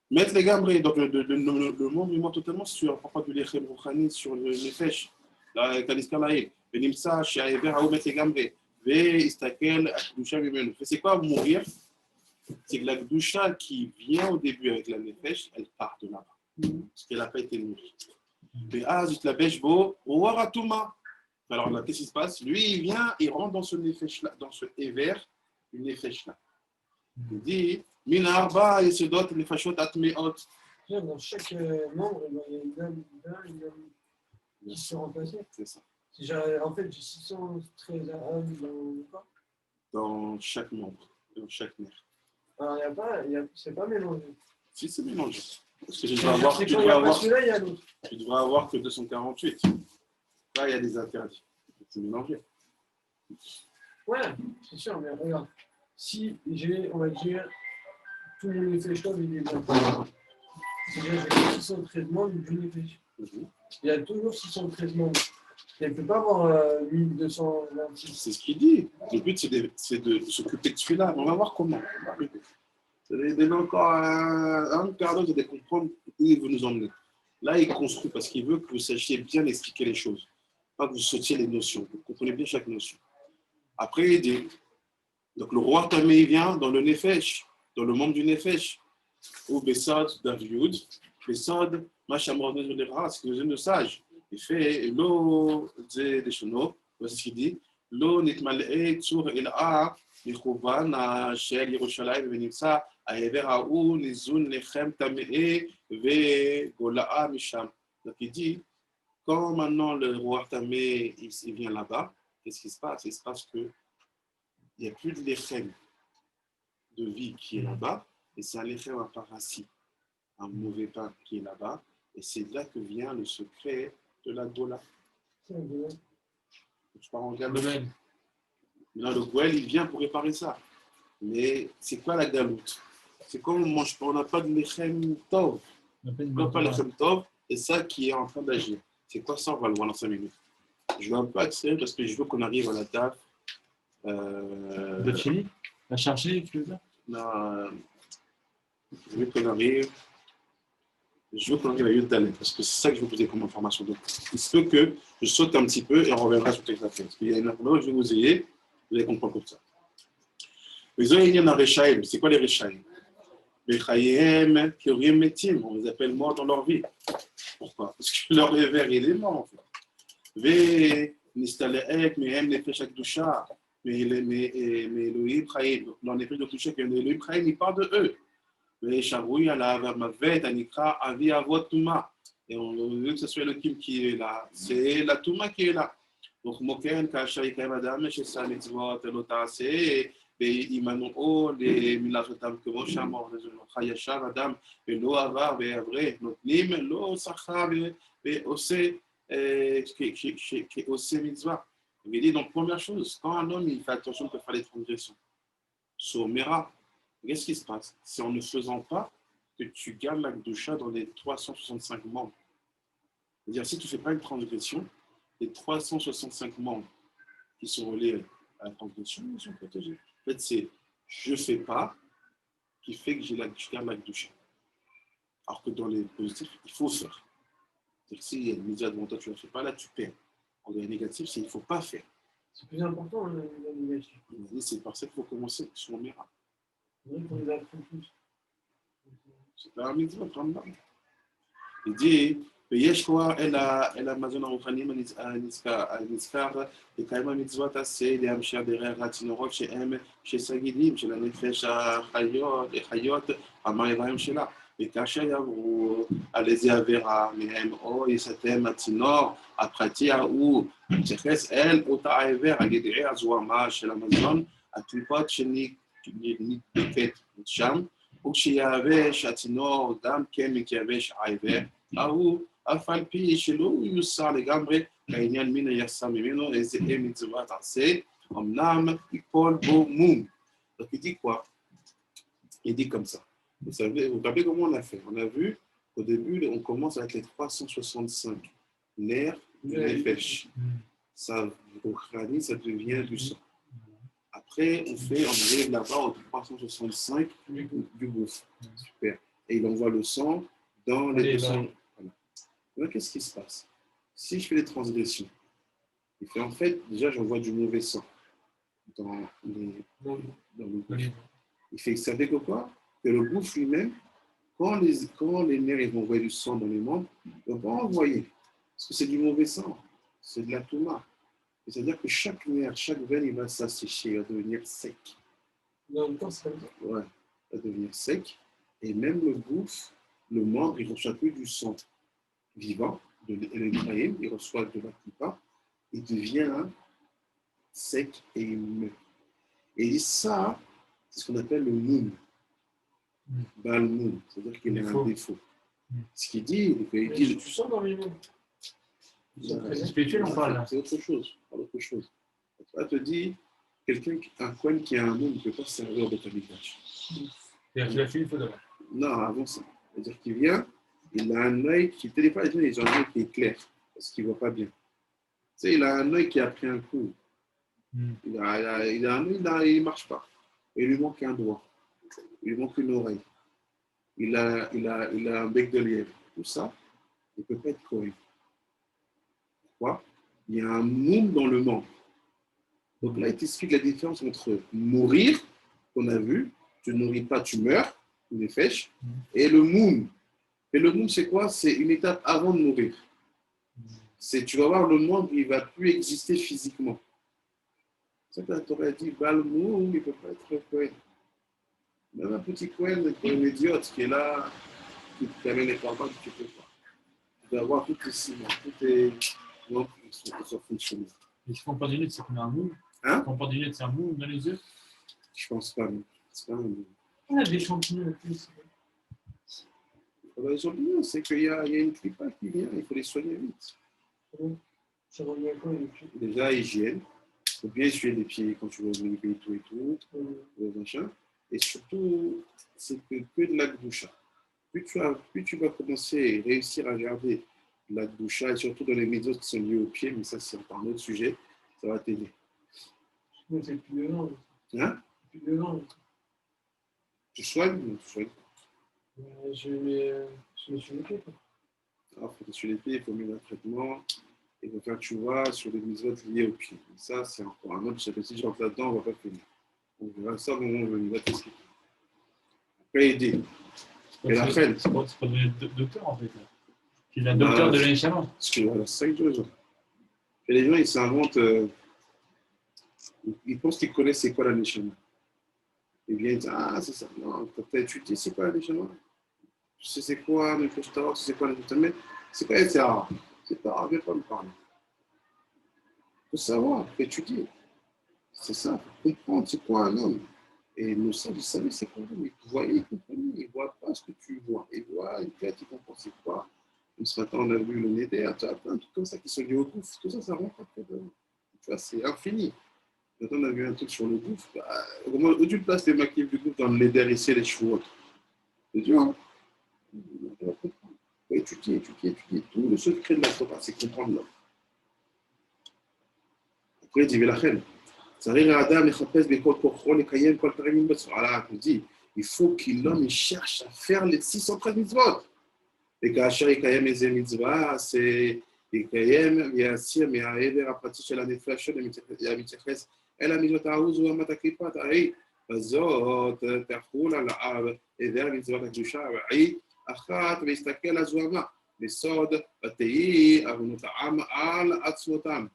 mettre les gambres, donc le monde ment totalement sur parfois du lechem rouchani, sur le nefesh, la kaliska laïl, venimsa, shiaïver, haou mettre les gambres, ve istakel, akdusha vimenu. C'est quoi mourir? C'est que la kdusha qui vient au début avec la nefesh, elle part de là-bas, parce qu'elle n'a pas été nourrie. Et zut la bêche beau, ouaratuma. Alors là, qu'est-ce qui se passe? Lui, il vient, il rentre dans ce nefesh-là, dans ce éver, une nefesh-là. Il dit, Minarba et se dote les fachot atmeot. Dans chaque membre, il y a une âme qui se remplacer. C'est ça. En fait, j'ai 613 âmes dans le corps. Dans chaque membre, dans chaque nerf. Alors, c'est pas mélangé. Si, c'est mélangé. Parce que tu Quand il n'y a pas celui-là, il y a l'autre. Tu devrais avoir que 248. Là, il y a des interdits. C'est mélangé. Ouais, c'est sûr, mais regarde. Si j'ai, on va dire, tout mon effet chauve, il est bien. C'est-à-dire, j'ai 613 membres d'une effet. Il y a toujours 613 membres. Il ne peut pas avoir 1226. C'est ce qu'il dit. Le but, c'est de s'occuper de celui-là. On va voir comment. Ça va donner encore un quart d'heure de comprendre où il veut nous emmener. Là, il construit parce qu'il veut que vous sachiez bien expliquer les choses. Pas que vous sautiez les notions. Vous comprenez bien chaque notion. Après, il dit, donc le roi Tamé, il vient dans le Nefesh, dans le monde du Nefesh. Ou Bessad, Daviud, Bessad, Machamor de Zolera, c'est une de sage. Il fait l'eau des Chono, voici ce qu'il dit, l'eau nitmal'e tsur il'a, Nichouvan, Shel, Yerushalayim, Venimsa, Aever Haou, Nizun, Lechem, Tamé, Ve, Gola'a, Misham. Donc il dit, quand maintenant le roi Tamé, il vient là-bas, qu'est-ce qui se passe? Il se passe qu'il n'y a plus de lechem de vie qui est là-bas, et c'est un lechem à parasite, un mauvais pain qui est là-bas, et c'est là que vient le secret de la Gola. Tu pars en galoute. Maintenant, le Goël, il vient pour réparer ça. Mais c'est quoi la galoute? C'est comme on mange pas, on n'a pas de lechem tov. On n'a pas de lechem tov, et ça qui est en train d'agir. C'est quoi ça? On va le voir dans 5 minutes. Je ne vais un peu accélérer parce que je veux qu'on arrive à la table. De Chili? La chargée, tu veux dire? Non, je veux qu'on arrive à Yudalé, parce que c'est ça que je vais vous poser comme information. Donc, il se peut que je saute un petit peu et on reviendra sur quelques affaires. Parce qu'il y a une information que je vais vous ayez, vous allez comprendre comme ça. Les Oéniens en Rechaïm, c'est quoi les Rechaïm? Les Chaïm, Kiorim, Metim, on les appelle morts dans leur vie. Pourquoi? Parce que leur réveil, il est mort en fait. Ve Nistaleek, Mehem, Nefesh Akdusha, mais Elohim Chaïm, dans Nefesh Akdusha, Elohim Chaïm, il parle de eux. Et on veut que ce soit Elohim qui est là. C'est la Touma qui est là. Donc, Moken, Kacha, Ikaim Adam, Shesa, Mitzvot, Elotase, et Imano, les Milachotam, Kemosham, Chayashar, Adam, et Lo Avar, et Avre, Notnim, Lo Sacha, et Ose, qui Ose Mitzvah. Il dit donc, première chose, quand un homme il fait attention de faire les transgressions, Somera, Qu'est-ce qui se passe? C'est en ne faisant pas que tu gardes la Kedusha dans les 365 membres. C'est-à-dire, si tu ne fais pas une transgression, les 365 membres qui sont reliés à la transgression, ils sont protégés. En fait, c'est je ne fais pas qui fait que je garde la Kedusha. Alors que dans les positifs, il faut faire. C'est-à-dire que s'il y a une média devant toi, tu ne la fais pas, là, tu perds. Dans les négatifs, c'est il ne faut pas faire. C'est plus important, la négative. C'est par ça qu'il faut commencer sur le miracle. C'est vrai qu'on les apprend plus. C'est pas un mitzvah, Rambam. Il dit, ויש כבר אל המזון הרוחניים הנזכר, לקיים המצוות עשה להמשך דרך הצינורות שהם שסגידים של הנפש החיות, המאיברים שלה. וכאשר יעברו על איזה עבירה מהם, או יסתם הצינור הפרטי ההוא, מתייחס אל אותה העבר על ידי הזוהמה של המזון, הקליפות שנדבקת שם, וכשיבש הצינור גם כן מתייבש העבר, ההוא, אף על פי שלא יוסר לגמרי, העניין מן היסר ממנו, איזה מצוות עשה, אמנם ייפול בו מום. Donc il dit quoi? Il dit comme ça. Vous savez, vous rappelez comment on a fait? On a vu qu'au début, on commence avec les 365 nerfs du nefesh. Ça devient du sang. Après, on arrive là-bas au 365 du gouffre. Super. Et il envoie le sang dans les 200. Voilà. Là, qu'est-ce qui se passe? Si je fais des transgressions, il fait en fait, déjà, j'envoie du mauvais sang dans le gouffre. Il fait, ça fait que quoi? Que le gouffre lui-même, quand les nerfs ils vont envoyer du sang dans les membres, ils ne vont pas envoyer. Parce que c'est du mauvais sang. C'est de la touma. C'est-à-dire que chaque nerf, chaque veine, il va s'assécher, il va devenir sec. Dans le temps, c'est comme ça. Ouais, il va devenir sec. Et même le gouffre, le membre, il ne reçoit plus du sang vivant, de l'Elohim, il reçoit de la kippa, il devient sec et il meurt. Et ça, c'est ce qu'on appelle le moum. Baal moum, c'est-à-dire qu'il a un défaut. Ce qu'il dit, Tu sens dans les mots. C'est spirituel, on parle là. C'est autre chose. Là, te dit, un coin qui a un nom ne peut pas servir de Tamikdash. C'est-à-dire qu'il a fait une fois d'abord. Non, avant ça. C'est-à-dire qu'il vient, il a un œil qui, des fois, les gens, ils ont un œil qui est clair, parce qu'il ne voit pas bien. Tu sais, il a un œil qui a pris un coup. Il a un œil, il ne marche pas. Et il lui manque un doigt. Il lui manque une oreille. Il a un bec de lièvre. Tout ça, il ne peut pas être correct. Pourquoi? Il y a un moum dans le membre. Donc là, il t'explique la différence entre mourir, qu'on a vu, tu ne nourris pas, tu meurs, les fèches, et le moum. Et le moum, c'est quoi? C'est une étape avant de mourir. Tu vas voir le membre, il ne va plus exister physiquement. C'est ça que la Torah a dit, le moum, il ne peut pas être Kohen. Même un petit Kohen, un idiote qui est là, qui amène les parents, tu ne peux pas. Tu dois avoir tout les ciments, tout est... Non, ça fonctionne. Et si on parle d'une c'est qu'on a un moule. Hein? Quand on parle d'une c'est un moule dans les yeux. Je pense pas, non. C'est pas un moule. On a des champignons en plus. Les champignons, c'est qu'il y a une clipa qui vient, il faut les soigner vite. Ça revient à quoi les pieds? Déjà, hygiène. Il faut bien essuyer les pieds quand tu vas au et tout, machin. Et surtout, c'est que de la gdoucha. Plus tu vas commencer à réussir à garder la gdoucha, et surtout dans les médias qui sont liés aux pieds, mais ça, c'est encore un autre sujet, ça va t'aider. Mais c'est plus de ans. Hein? Plus de ans. Tu soignes ou tu soignes? Je me suis loupé. Alors, il faut t'essuyer les pieds, il faut mettre un traitement, il faut faire, tu vois, sur les médias liés aux pieds. Et ça, c'est encore un autre chapitre. Si je rentre là-dedans, on ne va pas finir. On verra ça au moment où on va t'expliquer. Après, aider. Et la fin. C'est pas devenir docteur en fait. Il est un docteur de l'Inch'Allah. Parce que voilà, c'est ça que je veux dire. Et les gens, ils s'inventent, ils pensent qu'ils connaissent c'est quoi la Neshama. Ils viennent dire, ah, c'est ça. Non, tu as étudié, c'est quoi la Neshama? Tu sais c'est quoi le Koshtar, tu sais quoi la Neshama? C'est quoi c'est rare. C'est pas rare, viens pas me parler. Il faut savoir, il faut étudier. C'est ça, il faut comprendre c'est quoi un homme. Et nos sages, ils savaient c'est quoi un homme. Ils voyaient, ils comprenaient, ils ne voient pas ce que tu vois. Ils voient une tête, ils comprennent c'est quoi. Ce matin, on a vu le Néder, tu as plein de trucs comme ça qui sont liés au gouffre. Tout ça, ça rentre après dedans. Tu vois, c'est infini. Maintenant, on a vu un truc sur le gouffre. Où tu places les maquilles du gouffre dans le lait ici, les chevaux autres? C'est dur, hein? On va comprendre. Faut étudier. Tout le secret de la Torah, c'est comprendre l'homme. Après, il dit, voilà, on dit, il faut que l'homme cherche à faire les 613 mitzvot. Et כאשר יקיים איזה מצווה, יקיים ויעשיר מהעבר הפרטי של הנפש המתייחס אל המצוות ההוא זו אמת הקליפת, הרי בזאת תחול על עבר מצוות הקדושה, והיא אחת ויסתכל על זוהמה, בסוד ותהי עוונות העם על עצמותם.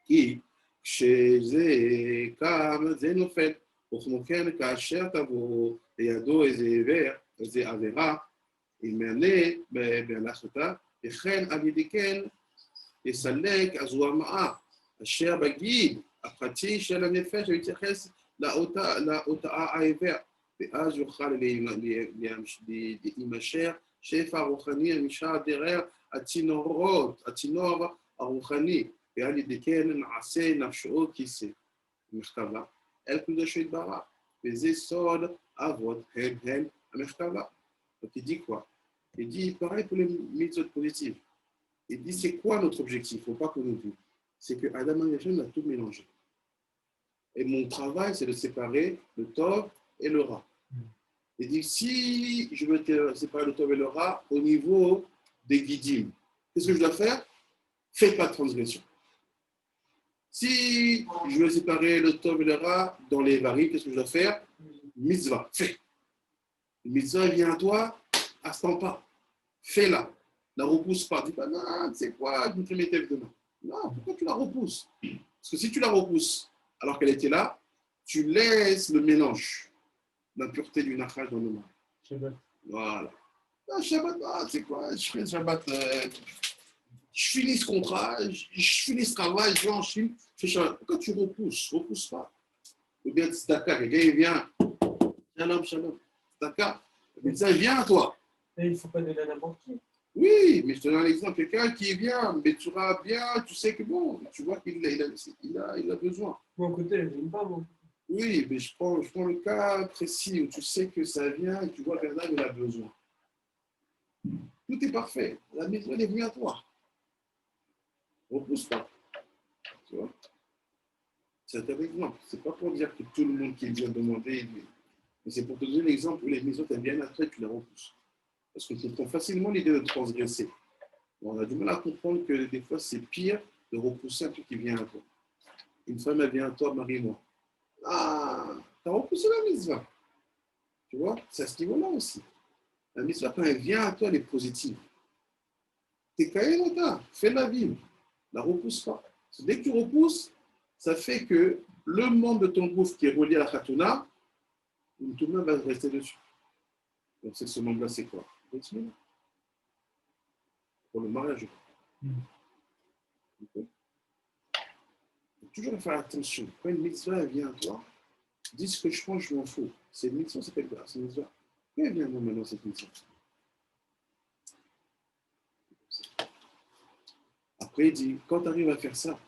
כי כשזה קם, זה נופל, וכמו כן כאשר תבוא לידו איזה עבירה, ימלא בהלכתה, וכן על ידי כן יסלק הזוהמה, אשר בגיד הפרטי של הנפש ויתייחס לאותה העבר, ואז יוכל להימשך שפע רוחני המשך דרך הצינור הרוחני, ועל ידי כן נעשה נפשו כיסא, מחכבה, אל קדושו יתברך, וזה סוד אבות הם המחכבה. Donc il dit quoi? Il dit pareil pour les mitzvot positives. Il dit c'est quoi notre objectif? Il ne faut pas qu'on oublie. C'est que Adam et Eve a tout mélangé. Et mon travail, c'est de séparer le tov et le ra. Il dit si je veux séparer le tov et le ra au niveau des guidim, qu'est-ce que je dois faire? Faites pas de transgression. Si je veux séparer le tov et le ra dans les varis, qu'est-ce que je dois faire? Mitzvah, fais. Le mitzvah vient à toi, attends pas. Fais-la. La repousse pas. Dis pas, non, tu sais quoi, je me fais mes têtes demain. Non, pourquoi tu la repousses? Parce que si tu la repousses alors qu'elle était là, tu laisses le mélange, l'impureté du nachage dans le monde. Shabbat. Voilà. Non, Shabbat, tu sais quoi, je ferai Shabbat. Je finis ce contrat, je finis ce travail, je vais en Chine, je fais Shabbat. Pourquoi tu repousses? Repousse pas. Ou bien, c'est d'accord, le gars, il vient. Shalom. D'accord? Mais ça vient à toi. Et il ne faut pas donner à n'importe qui. Oui, mais je te donne un exemple. Quelqu'un qui vient, mais tu vas bien, tu sais que bon, tu vois qu'il a besoin. Mon côté, elle ne vient pas, moi. Oui, mais je prends le cas précis où tu sais que ça vient et tu vois que Bernard il a besoin. Tout est parfait. La maison est venue à toi. Repousse pas. Tu vois? C'est un exemple. Ce n'est pas pour dire que tout le monde qui vient demander, mais c'est pour te donner l'exemple où les maisons t'aiment bien à toi et tu les repousses. Parce qu'on comprend facilement l'idée de transgresser. On a du mal à comprendre que des fois, c'est pire de repousser un truc qui vient à toi. Une femme, elle vient à toi, marie-moi. Ah, t'as repoussé la mitzvah. Tu vois, c'est à ce niveau-là aussi. La mitzvah, quand elle vient à toi, elle est positive. T'es kaïnota, fais la vie. La repousse pas. Parce que dès que tu repousses, ça fait que le membre de ton gouffre qui est relié à la khatouna, tout le monde va rester dessus. Donc, ce membre-là, c'est quoi? Pour le mariage. Okay. Toujours faire attention. Quand une mitzvah vient à toi, dis ce que je pense, je m'en fous. C'est une mitzvah, c'est quelque chose. C'est une mitzvah. Quand elle vient à moi maintenant, cette mitzvah? Après, il dit, quand tu arrives à faire ça,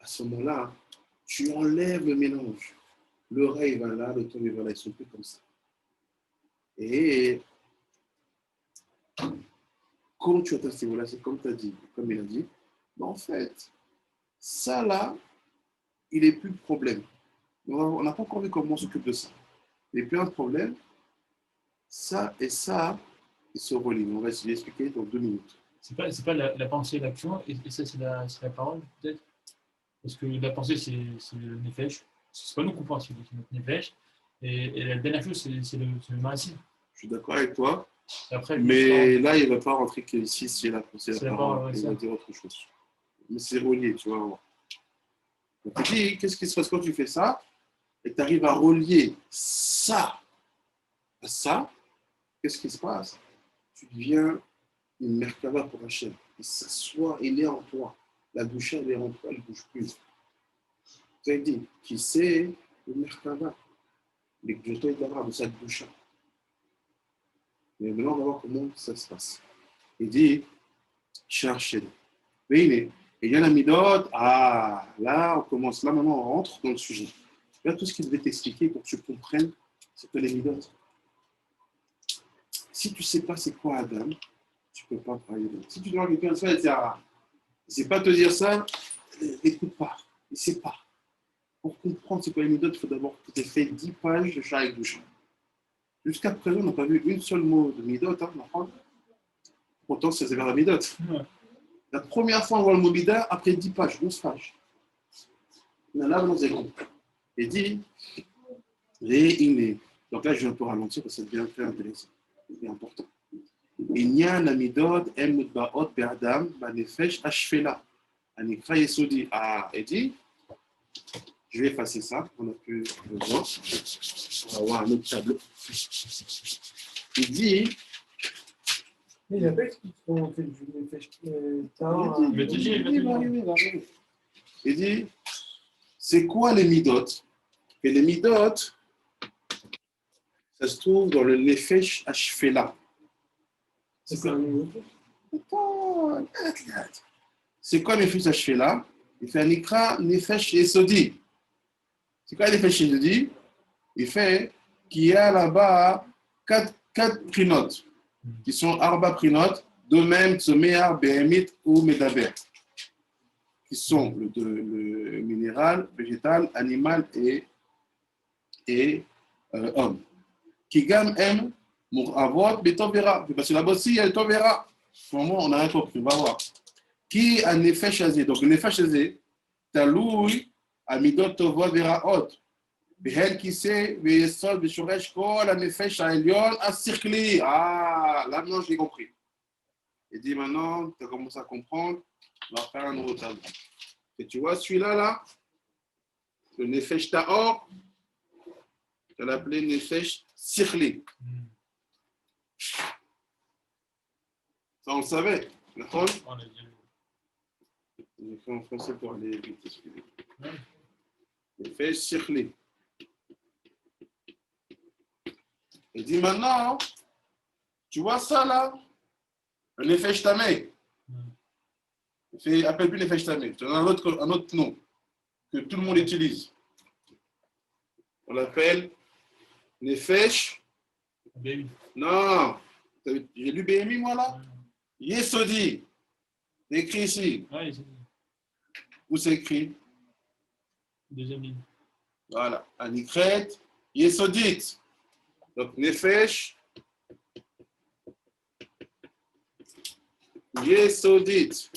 à ce moment-là, tu enlèves le mélange. Le rat, il va là, le ton, il va là, ils sont plus comme ça. Et quand tu as ce niveau-là, c'est comme tu as dit, comme il a dit, mais en fait, ça là, il n'est plus de problème. On n'a pas encore vu comment on s'occupe de ça. Il n'est plus un problème. Ça et ça, ils se relient. On va essayer d'expliquer dans 2 minutes. C'est pas la pensée et l'action, et ça, c'est la parole, peut-être? Parce que la pensée, c'est le nefesh. C'est pas nous qu'on pense, c'est notre nefesh. Et la dernière chose, c'est le maasim. Je suis d'accord avec toi. Après, mais là, il ne va pas rentrer qu'ici, c'est la pensée et la parole. Ouais, il va dire autre chose. Mais c'est relié, tu vas voir. Donc, tu dis, qu'est-ce qui se passe quand tu fais ça et tu arrives à relier ça à ça? Qu'est-ce qui se passe? Tu deviens une merkava pour Hachem. Il s'assoit, il est en toi. La bouche, elle est en toi, elle ne bouge plus. Tu as dit, qui c'est le merkava? Les gjoto et de cette bouche. Mais maintenant, on va voir comment ça se passe. Il dit, cherchez-le. Mais Et il y a la midot. Ah, là, on commence. Là, maintenant, on rentre dans le sujet. Là, tout ce qu'il devait t'expliquer pour que tu comprennes, c'est que les midot. Si tu ne sais pas c'est quoi Adam, tu ne peux pas travailler. Si tu dois quelqu'un ça, il ne sait pas te dire ça, n'écoute pas. Il ne sait pas. Pour comprendre c'est quoi les midot, il faut d'abord que tu aies fait 10 pages de Sha'arei Kedusha. Jusqu'à présent, on n'a pas vu une seule mot de midot, hein, pourtant, c'est vers la midot. Ouais. La première fois, on voit le mot mida après 10 pages, 11 pages. Là, on a compris. Il dit, donc là, je vais un peu ralentir parce que ça devient très intéressant. C'est important. Inyan amidot el mutbaot be'adam ba'nefesh ashfela. Anikra yesodi. Ah, il dit, je vais effacer ça, on a pu le voir. On va voir un autre tableau. Il dit, Mais il n'y a pas expliqué comment on fait du Nefesh. Il dit, c'est quoi les midot? Et les midot, ça se trouve dans le Nefesh Ashfela. C'est quoi un niveau? C'est quoi le Nefesh Ashfela? Il fait un ikra Nefesh Yesodi. C'est quoi le Nefesh Yesodi? Il fait qu'il y a là-bas 4 prinotes, qui sont Arba prinotes, de même Tzomear, Behemit ou Medaber, qui sont le minéral, végétal, animal et homme. Kigam M, Mouravout, Betovera. Parce que là-bas aussi, il y a le Tovera. Pour le moment, on n'a rien compris, on va voir. Qui a Nefesh Azé? Donc, le Nefesh Azé, Taloui, Amidot Tova Vera Hot. Behel qui sait, Vesol, Beshoresh, Kol, Nefesh Aelion, Asirkli. Ah, là, maintenant, j'ai compris. Il dit maintenant, tu as commencé à comprendre, on va faire un nouveau tableau. Et tu vois, celui-là, là, le Nefesh Ta'or, tu l'as appelé Nefesh Sirkli. Ça, on le savait. D'accord? On a fait en français pour aller vite, excusez-moi. Nefesh Sirkli. Il dit maintenant, tu vois ça là, un Nefesh Tameh. Appelle plus Nefesh Tameh. Tu as un autre nom que tout le monde utilise. On l'appelle Nefesh. BMI. Non, j'ai lu BMI moi là. Yesodi. C'est écrit ici. Ouais, c'est Où c'est écrit? deuxième ligne. Voilà. Anikret, Yesodit. Donc, Nefesh, Yesodit.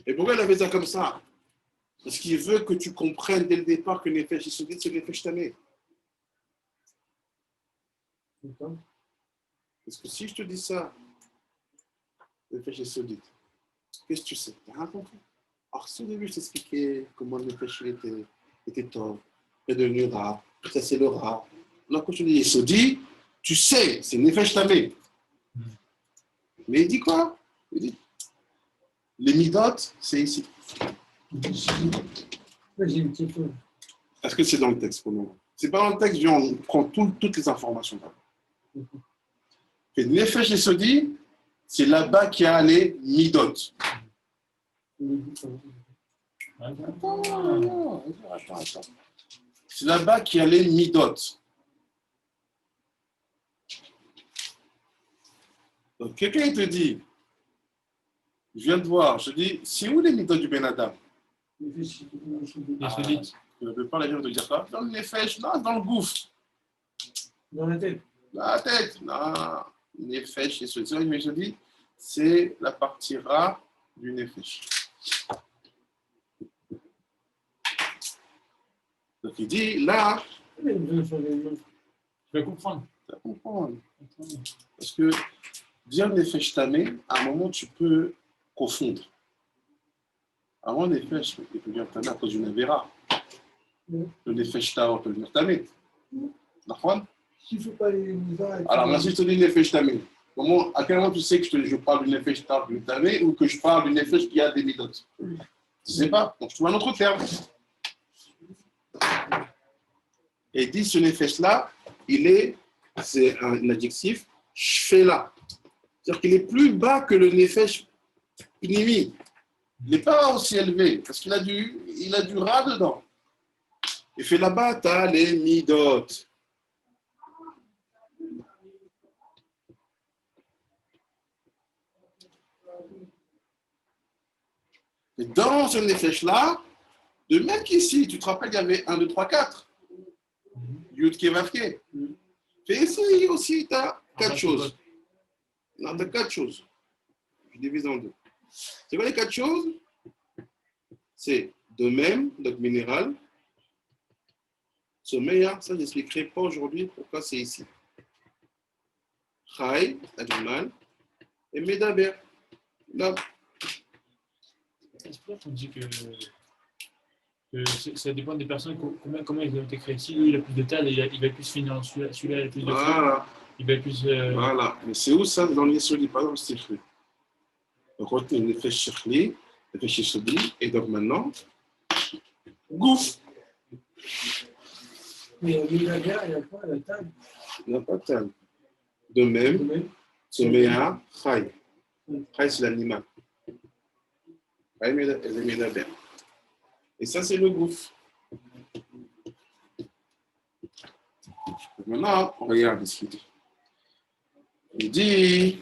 Et pourquoi il a fait ça comme ça? Parce qu'il veut que tu comprennes dès le départ que Nefesh Yesodit, c'est Nefesh Tameh. Parce que si je te dis ça, Nefesh Yesodit, qu'est-ce que tu sais? Tu n'as rien compris. Alors, si au début, je t'expliquais comment le Nefesh était tort, est devenu rare, ça c'est le rare. Là, quand tu dis Yesodi, tu sais, c'est Nefesh Tameh. Mais il dit quoi? Il dit, les midot, c'est ici. J'ai une petite chose. Est-ce que c'est dans le texte pour le moment? C'est pas dans le texte, on prend toutes les informations. Et Nefesh Yesodi, c'est là-bas qu'il y a les midot. Attends. C'est là-bas qu'il y a les midot. Donc, quelqu'un te dit, je viens de voir, je dis, c'est où les midot du Ben Adam? Yesodit. Je ne veux pas la de dire ça. Dans le Nefesh, non, dans le gouffre. Dans la tête. Dans la tête, non. Nefesh et Yesodi, mais je dis, c'est la partie rare du Nefesh. Donc, il dit, là, Tu vas comprendre. tu vas comprendre. Parce que dire Nefesh Tameh, à un moment, tu peux confondre. Avant Nefesh, il peut dire Tameh à cause d'une Avera. Le Nefesh Ta'or peut dire Tameh. D'accord? S'il ne faut pas les misères. Alors, là, si je te dis Nefesh Tameh, à quel moment tu sais que je parle du Nefesh Ta'or du Tameh ou que je parle du Nefesh qui a des midot? Tu ne sais pas. Donc, je trouve un autre terme. Et il dit ce Nefesh-là, c'est un adjectif, Shfela. C'est-à-dire qu'il est plus bas que le Nefesh Pnimi. Il n'est pas aussi élevé, parce qu'il a du ras dedans. Il fait là-bas, tu as les midot. Et dans ce nefesh-là, de même qu'ici, tu te rappelles, il y avait 1, 2, 3, 4. Yud Kevavke. Et ici aussi, tu as 4 choses. Non, tu as 4 choses. Je divise en deux. C'est quoi les 4 choses? C'est de même, donc minéral. Sommeil, ça je n'expliquerai pas aujourd'hui pourquoi c'est ici. Chai, animal, et Medaber. Là. C'est pour ça qu'on dit que ça dépend des personnes, comment ils ont été créés. Si lui, il a plus de taille, il va plus finir. Celui-là, il a plus de Voilà. il va plus. Voilà. Mais c'est où ça dans les solis? Pas dans le Sikhli. Donc, retenez le Nefesh Sikhli, le Nefesh Sodi, et donc maintenant, Gouf. Mais la guerre, il n'y a pas la table. Il n'y a pas de taille. De même, Sommeya, Chai. Chai, c'est l'animal. Chai, c'est Medaber. Et ça, c'est le Gouf. Maintenant, on regarde ce qu'il dit. Il dit,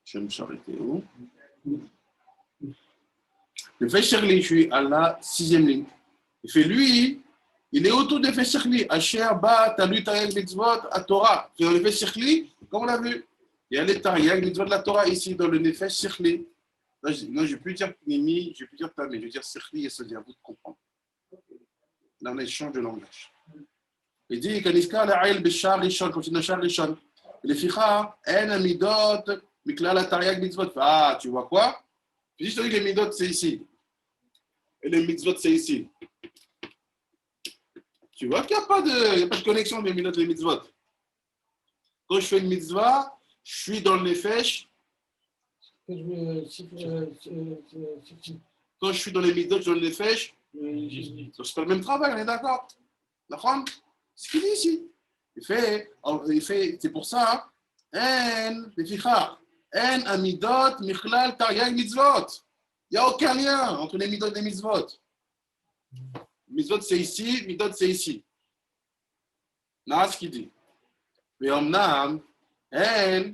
je vais me s'arrêter où? Le fait Shirli, je suis à la 6e ligne. Il fait lui, il est autour de fait Shirli. Asher, Ba, Talut, Tariag, Mitzvot, à Torah. Dans le fait Shirli, comme on l'a vu, il y a les Tariag, Mitzvot de la Torah ici, dans le Nefesh Shirli. Non, je ne vais plus dire Nimi, je ne vais plus dire Tamé, je vais dire Shirli et se dire, vous de comprendre. Là, on échange de langage. Il dit Kaniska la'il bishar rishon, comme c'est nashar rishon. Les ficha, en midot, mikla la tariag mitzvot. Ah, tu vois quoi? Je dis que les midot, c'est ici. Et les mitzvot, c'est ici. Tu vois qu'il n'y a pas de connexion entre les midot et les mitzvot. Quand je fais une mitzvah, je suis dans le nefesh. Quand je suis dans les midot, je suis dans le nefesh. C'est pas le même travail, on est d'accord? D'accord? Ce qu'il dit ici. Il fait, c'est pour ça, en amidot, michlal, taryag, mitzvot. Il n'y a aucun lien entre les midot et les mitzvot. Mitzvot, c'est ici, midot, c'est ici. Non, ce qu'il dit. Mais omnam, en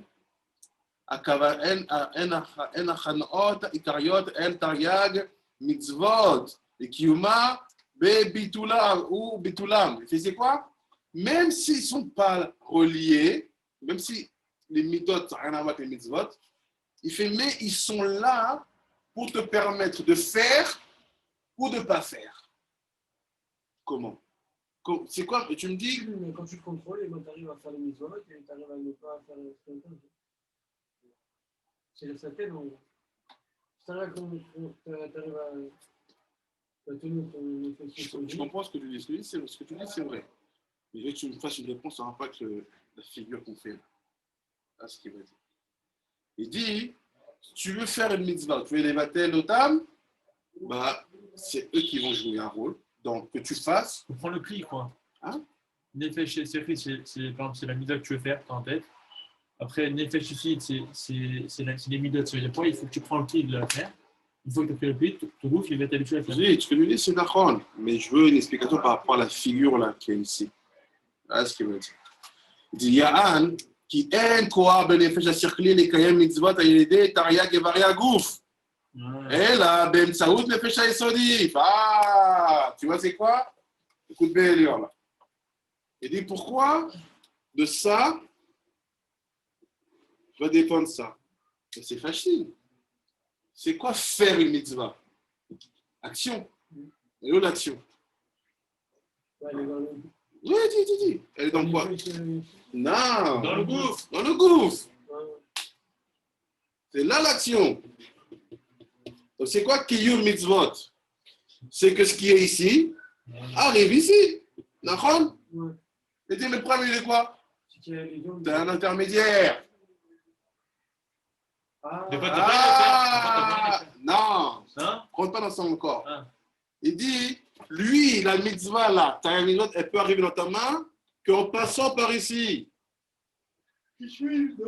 achanaot, ikariot, el taryag, mitzvot, et kiyuma, be bitulam, ou bitulam. Il fait c'est quoi? Même s'ils ne sont pas reliés, même si les midot n'ont rien à voir avec les mitzvot, il fait, mais ils sont là pour te permettre de faire ou de ne pas faire. Comment? C'est quoi? Tu me dis? Mais quand tu te contrôles et quand tu arrives à faire les mitzvot, et tu arrives à ne pas faire les mitzvot. C'est la certaine, en gros. Tu arrives à tenir ton effet. Je comprends ce que tu dis. Ce que tu dis, c'est vrai. Mais je veux que tu me fasses une réponse en rapport avec la figure qu'on fait là. Là, ce qu'il va dire. Il dit, si tu veux faire une mitzvah, tu veux les vatel l'otam, bah, c'est eux qui vont jouer un rôle. Donc, que tu fasses. On prend le pli, quoi. Hein? Nefesh Sechli, c'est la mitzvah que tu veux faire, tu as en tête. Après, Nefesh Sechli, c'est les mitzvahs, ça veut dire quoi? Il faut que tu prends le pli de la faire. Une fois que tu as fait le pli, ton gouffre, il va t'habituer à faire. Oui, ce que tu dis, c'est d'accord. Mais je veux une explication par rapport à la figure là qui est ici. Là, ce qu'il veut dire. Il dit, Ya'an, qui aime quoi, Benefesh Sechli, les Kayem mitzvot, Ayedé, Tariag et Varia Gouf. Et là, Ben Saoud, Nefesh Sodi. Ah, tu vois, c'est quoi? Écoute bien, Elior, là. Il dit, pourquoi de ça va dépendre ça? C'est facile. C'est quoi faire une mitzvah? Action. Elle est où l'action? Oui, dis. Elle est dans quoi? Non. Dans le gouffre. Dans le gouffre. C'est là l'action. Donc c'est quoi Kiyum Mitzvot? C'est que ce qui est ici arrive ici. D'accord? Et le premier, il est quoi? C'est un intermédiaire. Non. Compte pas dans son corps. Il dit, lui, la mitzvah là, elle peut arriver dans ta main qu'en passant par ici. Qui suis-je?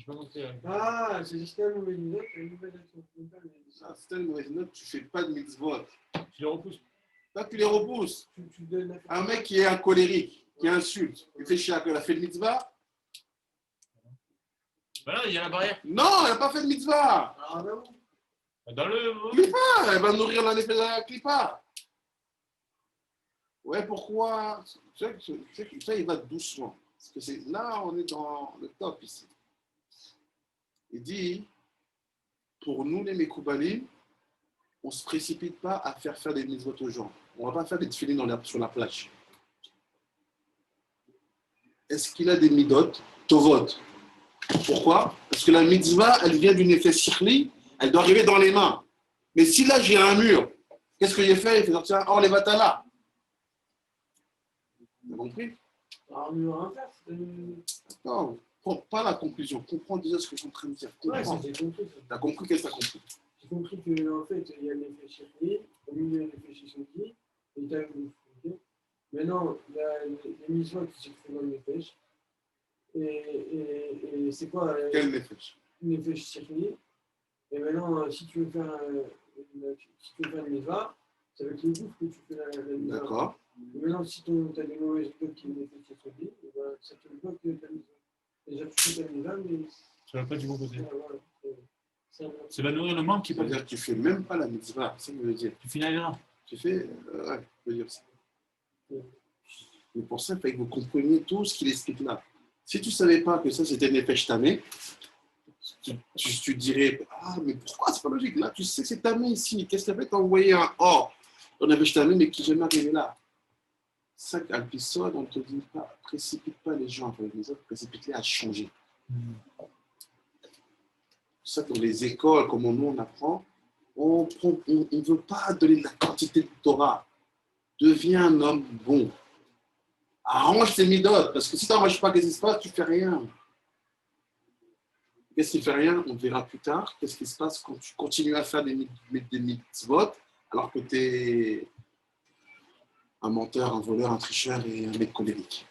pas montré. Ah, c'est juste un mauvais note, une nouvelle action. Ah, c'est une mauvaise note, tu fais pas de mitzvot. Tu les repousses. Là, tu les repousses. Tu donnes la Un mec qui est un colérique, qui insulte, il fait chier, il a fait le mitzvah. Voilà, il y a la barrière. Non, il n'a pas fait de mitzvah. Ah, ben bon. Dans le. Clipa, elle va nourrir l'année de la clipa. Ouais, pourquoi? Ça, il va doucement. Parce que là, on est dans le top ici. Il dit, pour nous, les Mekoubalim, on ne se précipite pas à faire des mitzvot aux gens. On ne va pas faire des défilés sur la plage. Est-ce qu'il a des midot? Tovot. Pourquoi? Parce que la mitzvah, elle vient d'une effet cirli, elle doit arriver dans les mains. Mais si là, j'ai un mur, qu'est-ce que j'ai fait? Il fait sortir hors les vatala. Vous avez compris? Alors, on va rien faire. Non, pas la conclusion. Comprends déjà ce que je suis en train de dire. Ouais, Comprends. j'ai compris. Tu as compris? Qu'est-ce que tu as compris? J'ai compris qu'en fait, il y a l'effet chéri, au milieu de l'effet chéri, et tu as le. Maintenant, il y a les missions qui se font dans l'effet. Et c'est quoi Quel effet? l'effet chéri? Et maintenant, si tu veux faire une mitzvah, ça va être le gouffre que tu fais la mitzvah. D'accord. Et maintenant, si tu as des mauvaises notes qui ont été chéri, ça te bloque ta mitzvah. Déjà, tu fais ta mitzvah, mais. Ça va pas du bon côté. Voilà. Ça va nourrir le manque qui Ça peut veut dire que tu ne fais même pas la mitzvah. C'est ça que je veux dire. Tu finis là. Tu fais. Ouais, je veux dire ça. Mais pour ça, il faut que vous compreniez tout ce qu'il explique là. Si tu ne savais pas que ça, c'était Nefesh Tamé, tu dirais, ah, mais pourquoi c'est pas logique? Là, tu sais que c'est Tamé ici. Qu'est-ce que ça fait t'envoyer un or dans Nefesh Tamé, mais qui n'est jamais arrivé là? C'est ça qu'à l'épisode, on ne te dit pas, précipite pas les gens, précipite-les à changer. C'est ça que dans les écoles, comme nous on apprend, on ne veut pas donner de la quantité de Torah. Deviens un homme bon. Arrange tes midotes, parce que si tu n'arranges pas, qu'est-ce qui se passe? Tu ne fais rien. Qu'est-ce qui ne fait rien? On verra plus tard. Qu'est-ce qui se passe quand tu continues à faire des mitzvot alors que tu es un menteur, un voleur, un tricheur et un mec colérique?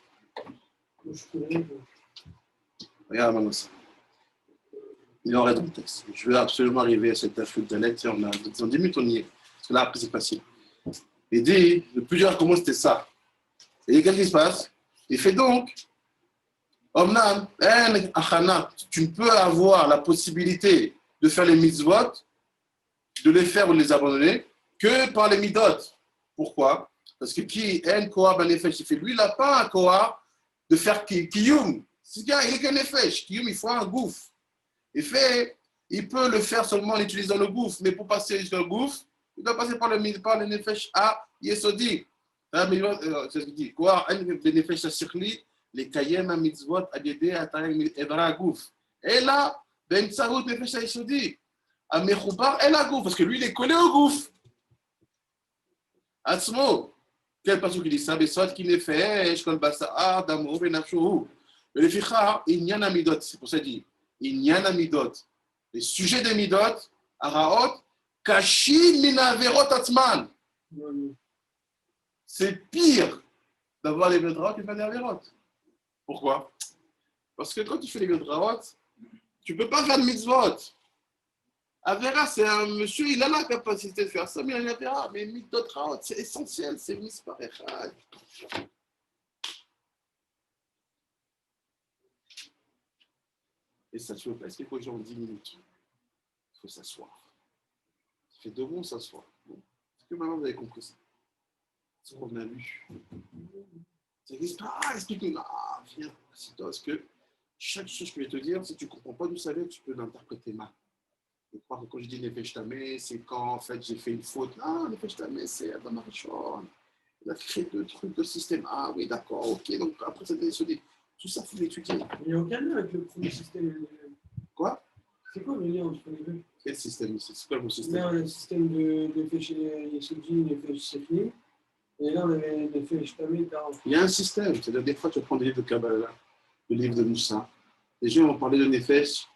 Regarde maintenant ça. Il y aurait dans le texte. Je veux absolument arriver à cette afflux de lettres. On a dans 10 minutes, on y est. Parce que là, après, c'est facile. Il dit, le plus dur, comment c'était ça? Et qu'est-ce qui se passe? Il fait donc, Omnam, tu ne peux avoir la possibilité de faire les mitzvot, de les faire ou de les abandonner, que par les midot. Pourquoi? Parce que qui en koa benefesh, il fait lui, il n'a pas un koa de faire kiyum. Il est qu'un nefesh. Kiyum, il faut un gouffre. Il peut le faire seulement en utilisant le gouffre, mais pour passer jusqu'au gouffre, il doit passer par le nefesh à Yesodi. C'est ce qu'il dit. Quoi? Un nefesh à Shirli, les kayem à mitzvot, à Yedé, à Tarek, Evra, gouffre. Et là, ben Tsahout nefesh à Yesodi. À Mechoubar, elle a gouffre, parce que lui, il est collé au gouffre. Atzmo. Quel passage qui dit ça? Besot qui nefesh, kol basa'ar, d'amour, benafshou. Mais le ficha, il n'y en a midot. C'est pour ça qu'il dit. Il n'y en a midot. Les sujets des midot, araot, kashim minaverot atman. C'est pire d'avoir les midraot que de faire des averot. Pourquoi? Parce que quand tu fais les midraot, tu ne peux pas faire de mitzvot. Avera, c'est un monsieur, il a la capacité de faire ça, mais il y a Avera. Mais mitzvot raot, c'est essentiel, c'est mispar echad. Et ça, tu ne peux pas expliquer aux gens en 10 minutes. Il faut s'asseoir. Ça fait 2 mois, s'asseoir. Bon. Est-ce que maintenant vous avez compris ça? Ce qu'on a lu. Ça existe pas. Ah, explique-nous. Ah, viens, c'est toi. Parce que chaque chose que je vais te dire, si tu ne comprends pas d'où ça vient, tu peux l'interpréter mal. Je crois que quand je dis Nefesh Tamé, c'est quand en fait j'ai fait une faute. Ah, Nefesh Tamé, c'est Adam Arishon. Il a créé 2 trucs de système. Ah oui, d'accord, ok. Donc après, ça s'est dit. Tout ça, il faut l'étudier. Il n'y a aucun lien avec le premier système. Quoi? C'est quoi le lien entre les deux? Quel système? C'est quoi le système? Là, on a le système de Féché Yesodji, de Féché Sefni. Et là, on avait des Féché Tamé, il y a un système. C'est-à-dire, des fois, tu prends des livres de Kabbalah, le livre de Moussa. Les gens vont parler de Nefesh,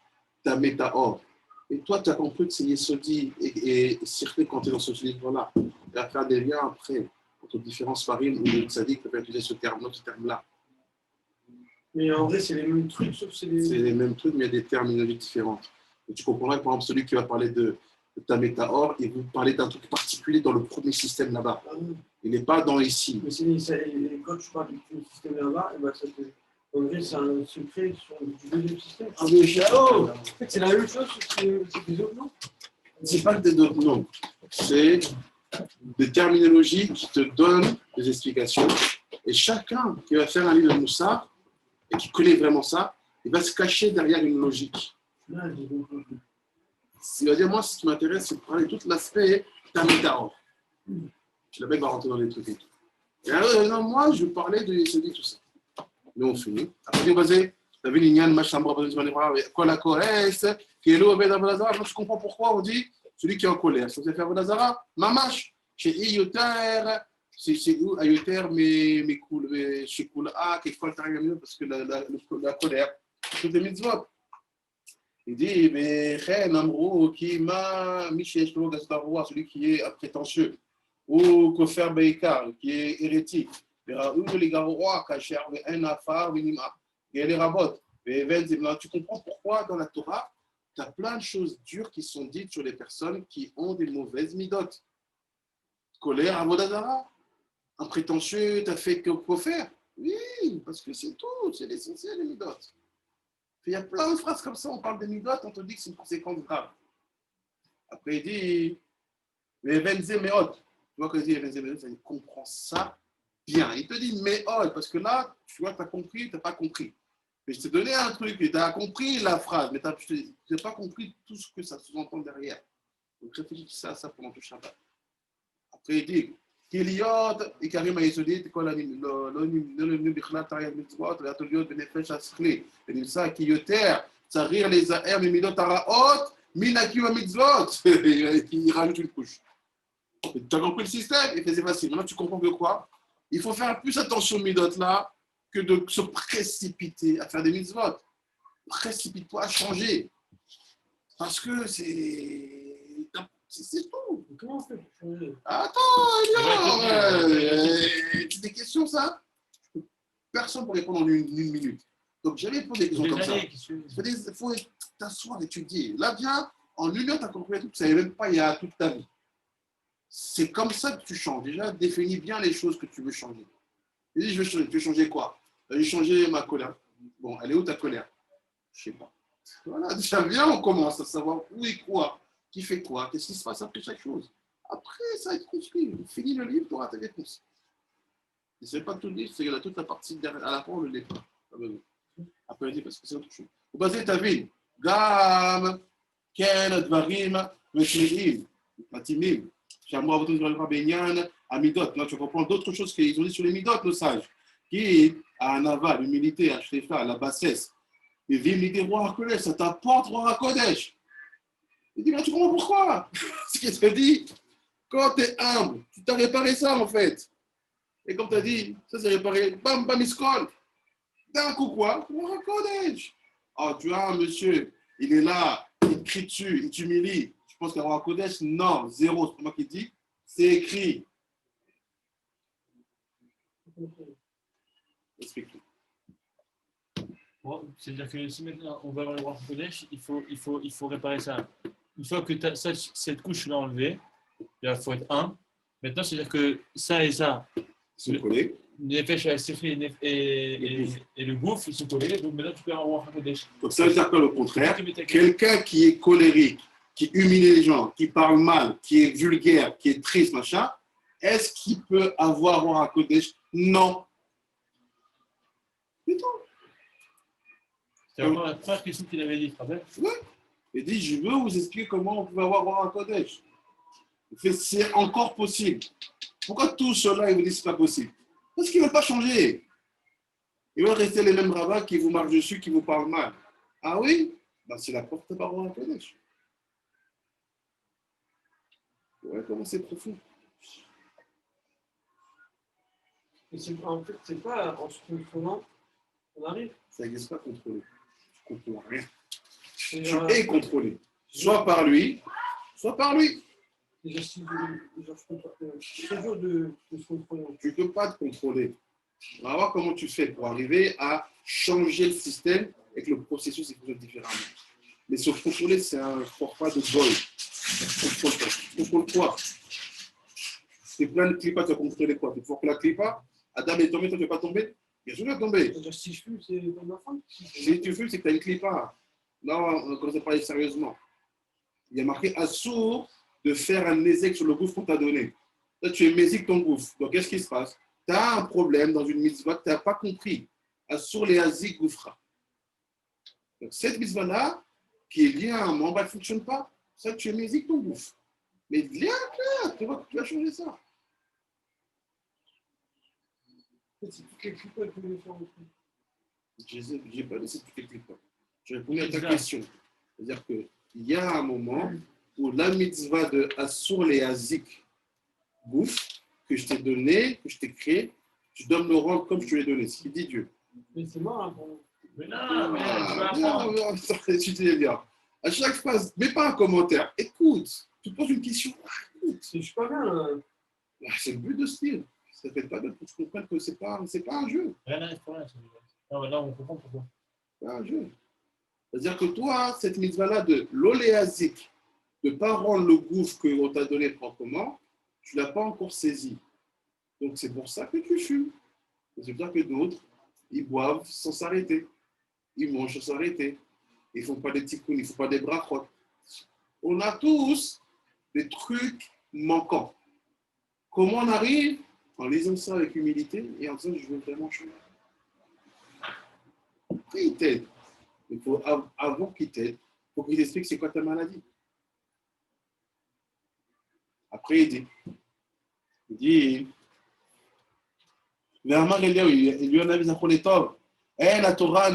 Tamé, Taor. Et toi, tu as compris que c'est Yesodi et Sirté quand tu es dans ce livre-là. Tu vas faire des liens après entre différents farim ou le tzaddik, tu peux utiliser ce terme-là. Mais en vrai, c'est les mêmes trucs, sauf que c'est C'est les. les mêmes trucs, mais il y a des terminologies différentes. Et tu comprendras que, par exemple, celui qui va parler de ta métaor, il va parler d'un truc particulier dans le premier système là-bas. Ah non. Il n'est pas dans ici. Mais quand tu parles du système là-bas, et ben ça te. En vrai, c'est un secret du deuxième système. Ah, mais oh, en fait, c'est la même chose, c'est des autres noms. C'est pas des d'autres noms. C'est des terminologies qui te donnent des explications. Et chacun qui va faire un livre de Moussa et qui connaît vraiment ça, il va se cacher derrière une logique. Là, j'ai compris. Il va dire, moi, ce qui m'intéresse, c'est de parler de tout l'aspect Tamidao. Le mec va rentrer dans les trucs et tout. Et alors, non, moi, je parlais de celui tout ça. Mais on finit. Après, on va dire, t'as vu l'ignan, machin, quoi la Corrèze, qui est là, je comprends pourquoi on dit celui qui est en colère. Ça veut faire Vodazara, mamash, chez Ioter, c'est où Ioter, mais cool, mais chez Koula, quelquefois, t'arrives mieux parce que la colère, c'est des mitzvot. Il dit, mais Namrou, qui m'a Michel celui qui est prétentieux, ou Kofer Beikar, qui est hérétique. Les Garoua, Kacher, un Afar, Minima, et les Rabot. Tu comprends pourquoi dans la Torah, tu as plein de choses dures qui sont dites sur les personnes qui ont des mauvaises midotes. Colère, Avodazara. Un prétentieux, tu as fait que Kofer. Oui, parce que c'est tout, c'est l'essentiel, les midotes. Il y a plein de phrases comme ça, on parle des midotes, on te dit que c'est une conséquence grave. Après, il dit, mais Venze Meot. Tu vois que il dit Venze Meot, il comprend ça bien. Il te dit Meot, parce que là, tu vois, tu as compris, tu n'as pas compris. Mais je t'ai donné un truc, tu as compris la phrase, mais tu n'as pas compris tout ce que ça sous-entend derrière. Donc réfléchis à ça pendant tout Shabbat. Après, il dit, Kiliot, et Karim a étudié, quoi le Bichlat, Tariq Mitzvot, la Toliot, Benefesh Askli, et dit ça, Kiyoter, Tsarir les Aher, Mimidot Araot, Minakiwa Mitzvot. Il rajoute une couche. Tu as compris le système? Et c'est facile. Maintenant, tu comprends que quoi? Il faut faire plus attention aux Midot là que de se précipiter à faire des Mitzvot. Précipite-toi à changer. Parce que c'est tout. Comment on fait pour changer? Attends, c'est des questions, ça? Personne pour répondre en une minute. Donc, j'avais posé des questions comme ça. Il faut t'asseoir, étudier. Là, viens, en une heure, tu as compris tout. Tu ne savais même pas il y a toute ta vie. C'est comme ça que tu changes. Déjà, définis bien les choses que tu veux changer. Tu dis, je veux changer quoi? Je vais changer ma colère. Bon, elle est où ta colère? Je ne sais pas. Voilà, déjà, viens, on commence à savoir où et quoi, qui fait quoi, qu'est-ce qui se passe après chaque chose. Après, ça va être construit. Finis le livre, tu auras ta réponse. Et ce n'est pas tout le livre, c'est toute la partie derrière. À la fin, on ne le lit pas. Après, on dit parce que c'est autre chose. Vous basez ta vie. Gam, Ken, Dvarim, Meshmeim, Matimim. Là, tu comprends d'autres choses qu'ils ont dit sur les midot, nos sages. Qui a un aval, l'humilité, à Shrefa, la bassesse. Mais vive des rois à Kodesh, ça t'apporte roi à Kodesh. Il dit, mais tu comprends pourquoi? Ce qu'il te dit, quand tu es humble, tu t'as réparé ça en fait. Et comme tu as dit, ça c'est réparé, bam, bam, iskol. D'un coup quoi? Roi à Kodesh. Oh, tu as un monsieur, il est là, il te crie dessus, il t'humilie. Je pense qu'un roi à Kodesh, non, zéro, c'est pas moi qui dis, c'est écrit. Explique-le. Bon, c'est-à-dire que si maintenant on va avoir le roi Kodesh, il faut réparer ça. Une fois que cette couche-là enlevée, il faut être un. Maintenant, c'est-à-dire que ça et ça, Ils sont collés. Nefesh et le gouffre, ils sont collés. Donc maintenant, tu peux avoir un roi Kodesh. Donc ça veut dire que le contraire, quelqu'un qui est colérique, qui humilie les gens, qui parle mal, qui est vulgaire, qui est triste, machin, est-ce qu'il peut avoir roi Kodesh? Non. C'est tout. C'est vraiment la première question qu'il avait dit, rappelle? Oui. Il dit, je veux vous expliquer comment on peut avoir roi Kodesh. C'est encore possible. Pourquoi tout cela, il vous dit que ce n'est pas possible? Parce qu'ils ne veulent pas changer. Ils veulent rester les mêmes rabbins qui vous marchent dessus, qui vous parlent mal. Ah oui? Ben, c'est la porte par roi Kodesh. Ouais, comment c'est profond. En fait, c'est pas en se contrôlant qu'on arrive. Ça n'existe pas contrôler. Tu ne contrôles rien. Tu C'est es contrôlé. Soit par lui, soit par lui. c'est dur de se contrôler. Tu ne peux pas te contrôler. On va voir comment tu fais pour arriver à changer le système et que le processus il fonctionne différemment. Mais se contrôler, c'est un forfait de bol. Contrôle quoi? C'est plein de clipas, tu vas contrôler quoi? Il faut que la clipa, Adam est tombé, toi tu ne vas pas tomber? Bien sûr, tu vas tomber. C'est-à-dire, si je fume, c'est pas ma faute. Si tu fumes, c'est que tu as une clipa. Là, on commence à parler sérieusement. Il y a marqué Assour de faire un ézec sur le gouffre qu'on t'a donné. Là, tu es mésique ton gouffre. Donc, qu'est-ce qui se passe? Tu as un problème dans une mitzvah que tu n'as pas compris. Assour les azik gouffra. Donc, cette mitzvah-là, qui est liée à un membre, elle ne fonctionne pas. Ça, tu es mésique ton gouffre. Mais viens, tu vas changer ça. C'est toutes les clips que je vais faire aussi. Je n'ai pas laissé toutes les clips. Je réponds à ta question. C'est-à-dire qu'il y a un moment où la mitzvah de Assour les Azik Gouf, que je t'ai donné, que je t'ai créé, tu dois me le rendre comme je te l'ai donné. Ce qu'il dit Dieu. Mais c'est mort, hein, pour moi. Mais non, mais tu vas apprendre. Tu dis bien. À chaque phrase, mets pas un commentaire. Écoute, tu te poses une question. Écoute. Je suis pas bien. C'est le but de ce livre. Ça ne fait pas de pour que tu comprennes que c'est pas un jeu. Rien n'arrive pour rien. Non, mais là, on comprend pourquoi. C'est pas un jeu. C'est-à-dire que toi, cette mitzvah-là de l'oléazik, de ne pas rendre le gouffre qu'on t'a donné proprement, tu ne l'as pas encore saisi. Donc c'est pour ça que tu fumes. C'est pour ça que d'autres, ils boivent sans s'arrêter. Ils mangent sans s'arrêter. Ils ne font pas des tikkuns, ils ne font pas des brachot. On a tous des trucs manquants. Comment on arrive? En lisant ça avec humilité et en disant je veux vraiment changer. Après, il t'aide. Il faut, avant qu'il t'aide, il faut qu'il t'explique c'est quoi ta maladie. Après, il dit, ואמר אליהו, אליהו הנביא זכור לטוב, אין התורה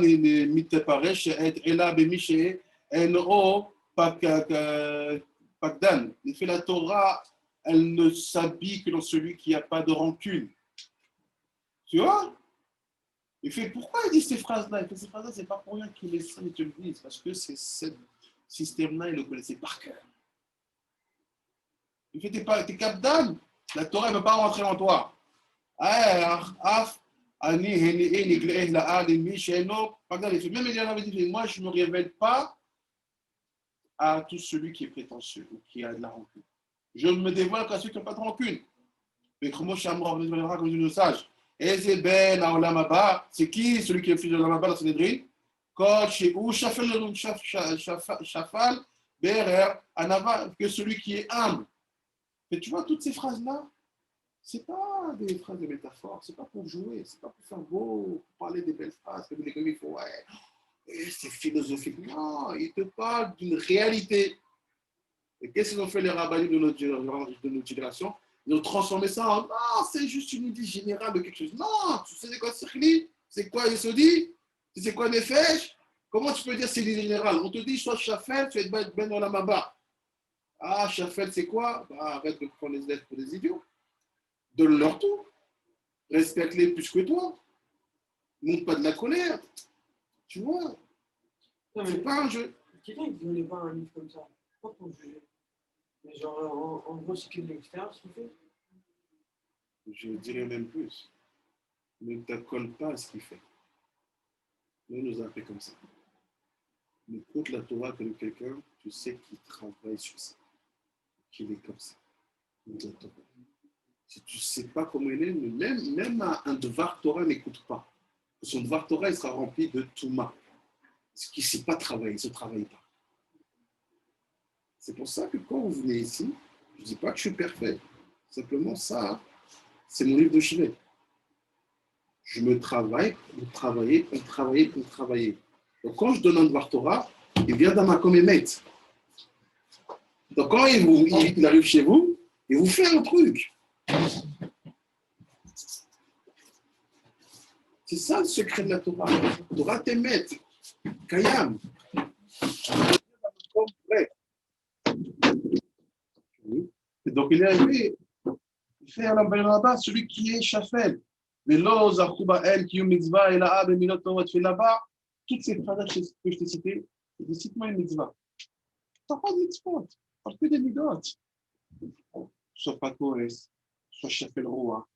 מתפרש אלא במי שאינו פקדן. En fait, la Torah, elle ne s'habille que dans celui qui n'a pas de rancune. Tu vois? Il fait, pourquoi il dit ces phrases-là? Il fait ces phrases-là, c'est pas pour rien qu'il les saints te le disent, parce que c'est ce système-là, il le connaissait par cœur. Il fait, t'es cap d'âme, la Torah ne veut pas rentrer en toi. Même il avait dit, moi je ne me révèle pas à tout celui qui est prétentieux ou qui a de la rancune. Je ne me dévoile qu'à ceux qui n'ont pas de rancune. Mais comme dit le sage, c'est qui celui qui est fils de l'Amaba dans Sanhedrin? Que celui qui est humble. Mais tu vois, toutes ces phrases-là, ce n'est pas des phrases de métaphore, ce n'est pas pour jouer, ce n'est pas pour faire beau, pour parler des belles phrases, comme les comiques font, ouais, c'est philosophique. Non, il te parle d'une réalité. Et qu'est-ce qu'ils ont fait les rabbins de notre génération? Ils ont transformé ça en, non, c'est juste une idée générale de quelque chose. Non, tu sais quoi Sirli? C'est quoi Yesodi? Tu sais quoi Nefesh? Comment tu peux dire c'est l'idée générale? On te dit, sois Shafel, tu vas être Ben dans la Maba. Ah, Shafel, c'est quoi? Bah, arrête de prendre les lettres pour des idiots. Donne-leur tout. Respecte-les plus que toi. Montre pas de la colère. Tu vois? C'est pas un jeu. Quelqu'un qui ne donnait pas un livre comme ça, pas pour juger. Mais genre, en gros, c'est que de l'extérieur, ce qu'il fait. Je dirais même plus. Ne t'accole pas à ce qu'il fait. Nous nous appelons comme ça. Mais écoute la Torah comme quelqu'un, tu sais qu'il travaille sur ça. Qu'il est comme ça. Si tu ne sais pas comment il est, même un Dvar Torah n'écoute pas. Son Dvar Torah, il sera rempli de Touma. Ce qui ne sait pas travailler, il ne se travaille pas. C'est pour ça que quand vous venez ici, je ne dis pas que je suis parfait. Simplement ça, c'est mon livre de chevet. Je me travaille pour travailler, pour travailler, pour travailler. Donc quand je donne un Dvar Torah, il vient dans ma commémét. Donc quand il arrive chez vous, il vous fait un truc. C'est ça le secret de la Torah. La Torah t'émet. Kayam. Donc il est arrivé, il fait un là-bas, celui qui est Shafel. Mais l'os, Arkuba, El, Kiyum, Mitzvah, El, Aab, Minot, Torah, tu fais là-bas, toutes ces phrases que je t'ai citées, cite-moi une mitzvah. Tu n'as pas de mitzvot, tu n'as que des midot. Sois pas Torres, sois Shafel Roa.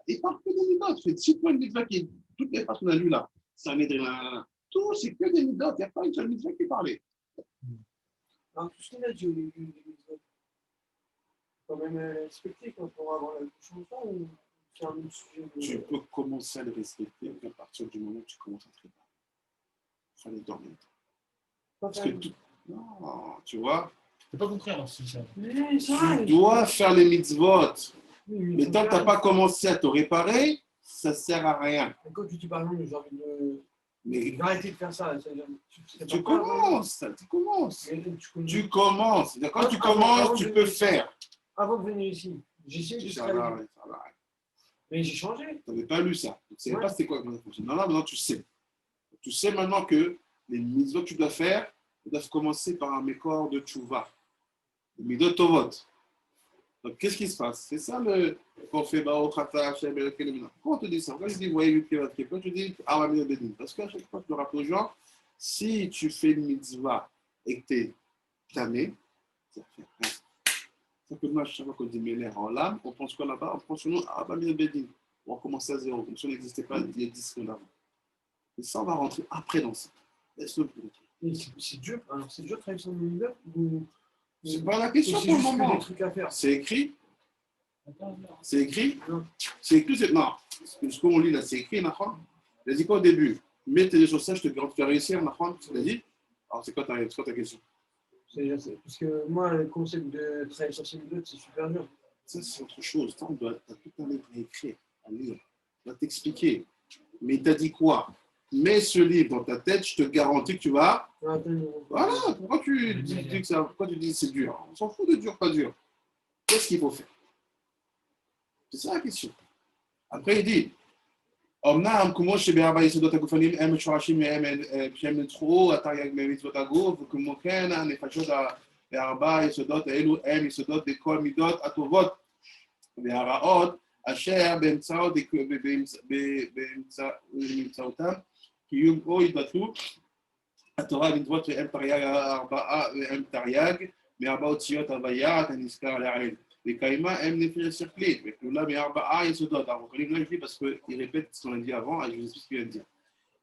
Il parle que des midot. Cite-moi une mitzvah qui est toutes les phrases qu'on a lues là. Sanhedrin, tout, c'est que des midot, il n'y a pas une seule mitzvah qui parlait. Alors, tout ce qu'on a dit au début des mitzvot, quand même respecter quand on va avoir la bouche en temps ou c'est un autre sujet Tu peux commencer à le respecter à partir du moment où tu commences à te préparer. Il fallait dormir. Parce que tout... Non, tu vois, C'est pas compris alors si ça. Mais ça tu va, dois faire les mitzvot. oui, Mais tant que tu n'as pas commencé à te réparer, ça ne sert à rien. quand tu dis par exemple, j'ai envie de. Mais D'arrêter de faire ça, tu commences, tu commences. Tu commences. C'est-à-dire, quand tu Avant commences, tu de peux venir- faire. Avant de venir ici, j'ai essayé de Ça travailler. va, ça va. Mais j'ai changé. Tu n'avais pas lu ça. Tu ne savais Ouais. pas c'était quoi comment ça fonctionne. Non, maintenant tu sais. Tu sais maintenant que les mitzvot que tu dois faire, ils doivent commencer par un mécor de tchouva. Le midot tovot. Donc qu'est-ce qui se passe? C'est ça le qu'on fait Baruch Atah Hashem Elokeinu. Pourquoi on te dit ça? Pourquoi je dis voyez pourquoi tu dis Aramid Bedin? Parce qu'à chaque fois que je le rappelle aux gens, si tu fais une mitzvah et que tu es tamé, ça fait rien. C'est que nous, à chaque fois qu'on dit Méler en l'âme, on pense quoi là-bas? On pense sur nous Aramid Bedin. On va commencer à zéro, comme si on n'existait pas il y a 10 secondes avant. Et ça, on va rentrer après dans ça. Laisse-le pour Et c'est dur. Alors, c'est dur de travailler sur mon univers ou. c'est pas la question C'est pour le juste que moment. des trucs à faire. C'est écrit. Attends, C'est écrit. Non. C'est écrit. Non. Ce qu'on lit là, c'est écrit, Nahon. Il a dit quoi au début? Mets tes choses ça, je te garantis de réussir, Nahon. Il a dit. Alors, c'est quoi ta question? Parce que moi, le concept de travailler sur ces vidéos, c'est super dur. Ça, c'est autre chose. Tu as tout un livre à écrire, à lire. Il va t'expliquer. Mais il t'a dit quoi? Mets ce livre dans ta tête, je te garantis que tu vas. Voilà. Pourquoi tu dis que ça, pourquoi tu dis que c'est dur? On s'en fout de dur, pas dur. Qu'est-ce qu'il faut faire? C'est ça la question. Après, il dit, אמנם כמו שבארבע יסודות הגופניים הם שורשים שהם נצחו התרי"ג במצוות הגוף, וכמו כן הנפשות בארבע היסודות האלו הם יסודות בכל מידות הטובות והרעות, אשר באמצעותם קיום או יתבטלו התורה והמצוות והם תרי"ג והם תרי"ג מארבע אותיות הוויה כנזכר לעיל. וקיימה הם נפש שכלית, וכלולה מארבעה יסודות. אנחנו יכולים להגיד parce qu'il répète ce qu'on a dit avant, et je vous explique ce qu'il vient de dire.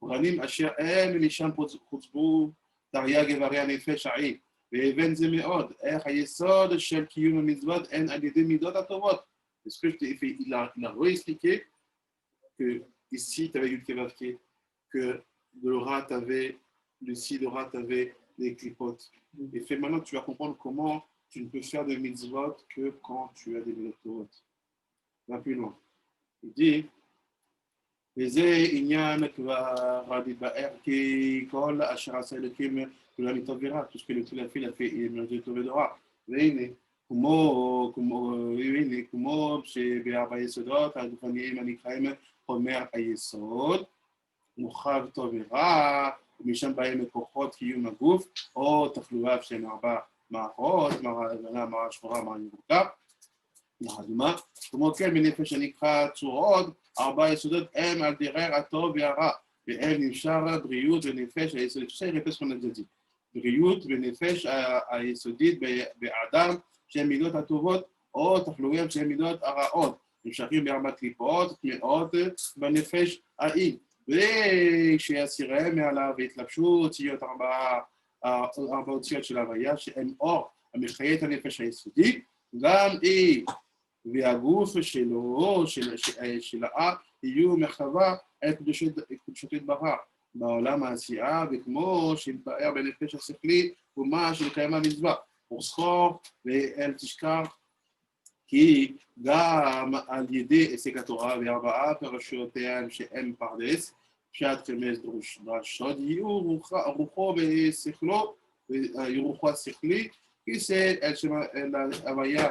רנים אשר הם משם חוצבו תרי"ג איברי הנפש העיל, והבן זה מאוד, איך היסוד של קיום המצוות הן על ידי מידות הטובות. Est-ce que je t'ai fait, il a réexpliqué que ici tu avais Yud Kevavke, que de l'aura tu avais, le si de l'aura tu avais les clipotes. Et fait maintenant tu vas comprendre comment tu ne peux faire de mitzvot que quand tu as des mitzvot. Va plus loin. Il dit, וזה עניין כבר מתבאר כי כל אשר עשה אלוקים כולם מטוב ורע, tout ce que le tout a fait, il est mélangé de טוב ורע. והנה, כמו שבארבע יסודות הגופניים הנקראים חומר היסוד, מורחב טוב ורע, ומשם באים כוחות קיום הגוף, או תחלואיו של ארבע מערכות, מראה לבנה, מראה שחורה, מראה ירוקה, לדוגמה, כמו כן בנפש הנקרא צורות, ארבע יסודות הם על דרך הטוב והרע, והם נמשך בריאות ונפש היסודית, זה רפס פונדזי, בריאות ונפש היסודית באדם שהן מידות הטובות, או תחלואיהם שהן מידות הרעות, נמשכים בארבע קליפות, טמאות בנפש האי, וכשיסיריהם מעליו והתלבשו אותיות ארבע אותיות של הוויה, שהן אור המחיה את הנפש היסודי, גם היא והגוף שלו, שלה, יהיו מחווה את קדושת יתברך בעולם העשייה, וכמו שהתבאר בנפש השכלית, ומה שלקיים המצווה, וזכור ואל תשכח, כי גם על ידי הישג התורה וארבעה פרשיותיהם שהם פרדס, פשט חמש דרשות, יהיו רוחו ושכלו, רוחו השכלי, כי זה ההוויה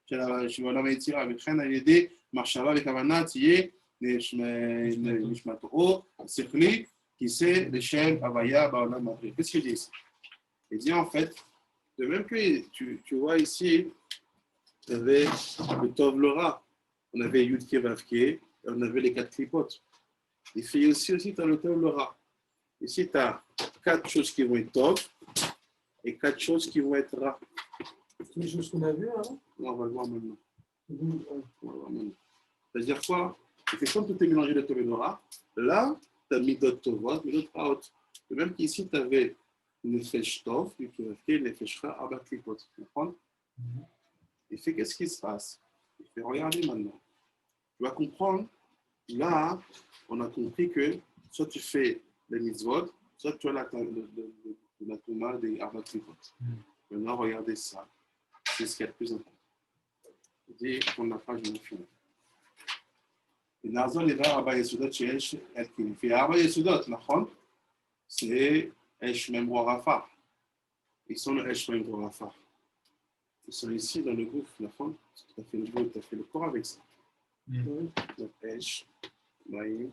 של עולם היצירה, וכן על ידי מחשבה וכוונה תהיה נשמתו השכלי, qui c'est l'échelle Avaya Baolam Mabri. Qu'est-ce qu'il dit ici? Il dit en fait, de même que tu vois ici, tu avais le Tov Lora, on avait Yud Kevavke, et on avait les quatre clipotes. Il fait aussi tu as le Tov Lora. Ici, tu as quatre choses qui vont être Tov et quatre choses qui vont être Ra. C'est les choses qu'on a vues avant. On va le voir maintenant. Ouais. On va le voir maintenant. C'est-à-dire quoi? C'est comme tout est mélangé de Tov et de Ra. Là, tu as midot tovot, midot raot. De même qu'ici, tu avais nefesh tov, puis tu as fait nefesh ra arba klipot. Tu comprends? Il fait qu'est-ce qui se passe? Il fait regardez maintenant. Tu vas comprendre. Là, on a compris que soit tu fais les mitzvot, soit tu as la Touma des arba klipot. Maintenant, regardez ça. C'est ce qui est le plus important. Je dis qu'on n'a pas jamais fini. ונעזור לדבר ארבע יסודות שיש ערכיים. לפי ארבע יסודות, נכון? זה אש ממרור עפר. Ils sont le אש ממרור עפר. Ils sont ici dans le gouffre, נכון? Tu as fait le gouffre, tu as fait le corps avec ça. Donc אש, מים,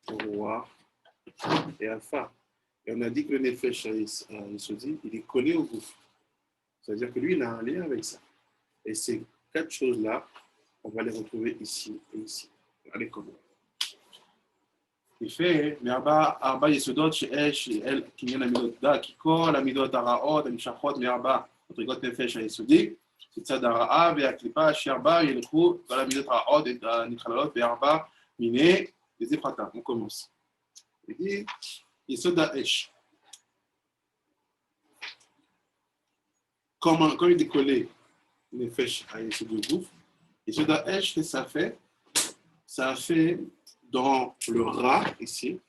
roi et עפר. Et on a dit que le nefesh Yesodi, il est collé au gouffre. C'est-à-dire que lui, il a un lien avec ça. Et ces 4 choses-là, on va les retrouver ici et ici. Allez, comment? Il fait, ארבע יסודות שאש, קניין המידות דה, כי כל המידות הרעות הנמשכות מארבע מדרגות נפש היסודי, מצד הרעה והקליפה אשר בה ילכו כל המידות הרעות הנכללות בארבע מיני des פרטים. On commence. Il dit, יסוד האש. Comme il est collé nefesh à Yesod du gouffre, Yesod Ha'esh, que ça fait dans le Ra, ici,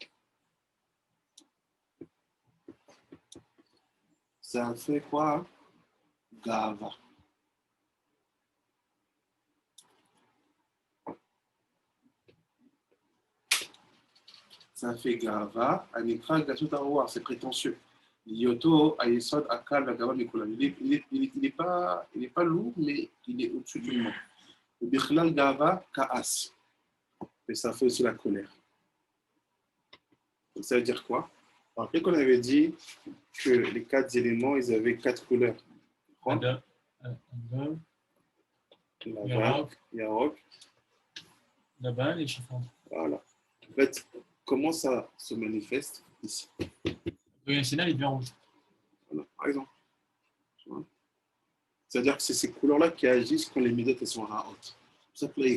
ça a fait quoi? Gava. Ça a fait Gava, Anikra Gatsut Aroar, c'est prétentieux. Yoto Ayesod Akal Vagava Mikola. Il n'est pas lourd, mais il est au-dessus du monde. Le Bichlal Gava Kaas. Mais ça fait aussi la colère. Donc, ça veut dire quoi? Alors, après qu'on avait dit que les 4 éléments, ils avaient 4 couleurs. Adam, Yarok. Laban et Chiffon. Voilà. En fait, comment ça se manifeste ici? Le Sinal, il devient rouge. Voilà, par exemple. C'est-à-dire que c'est ces couleurs-là qui agissent quand les midot sont à haute. C'est pour ça que là,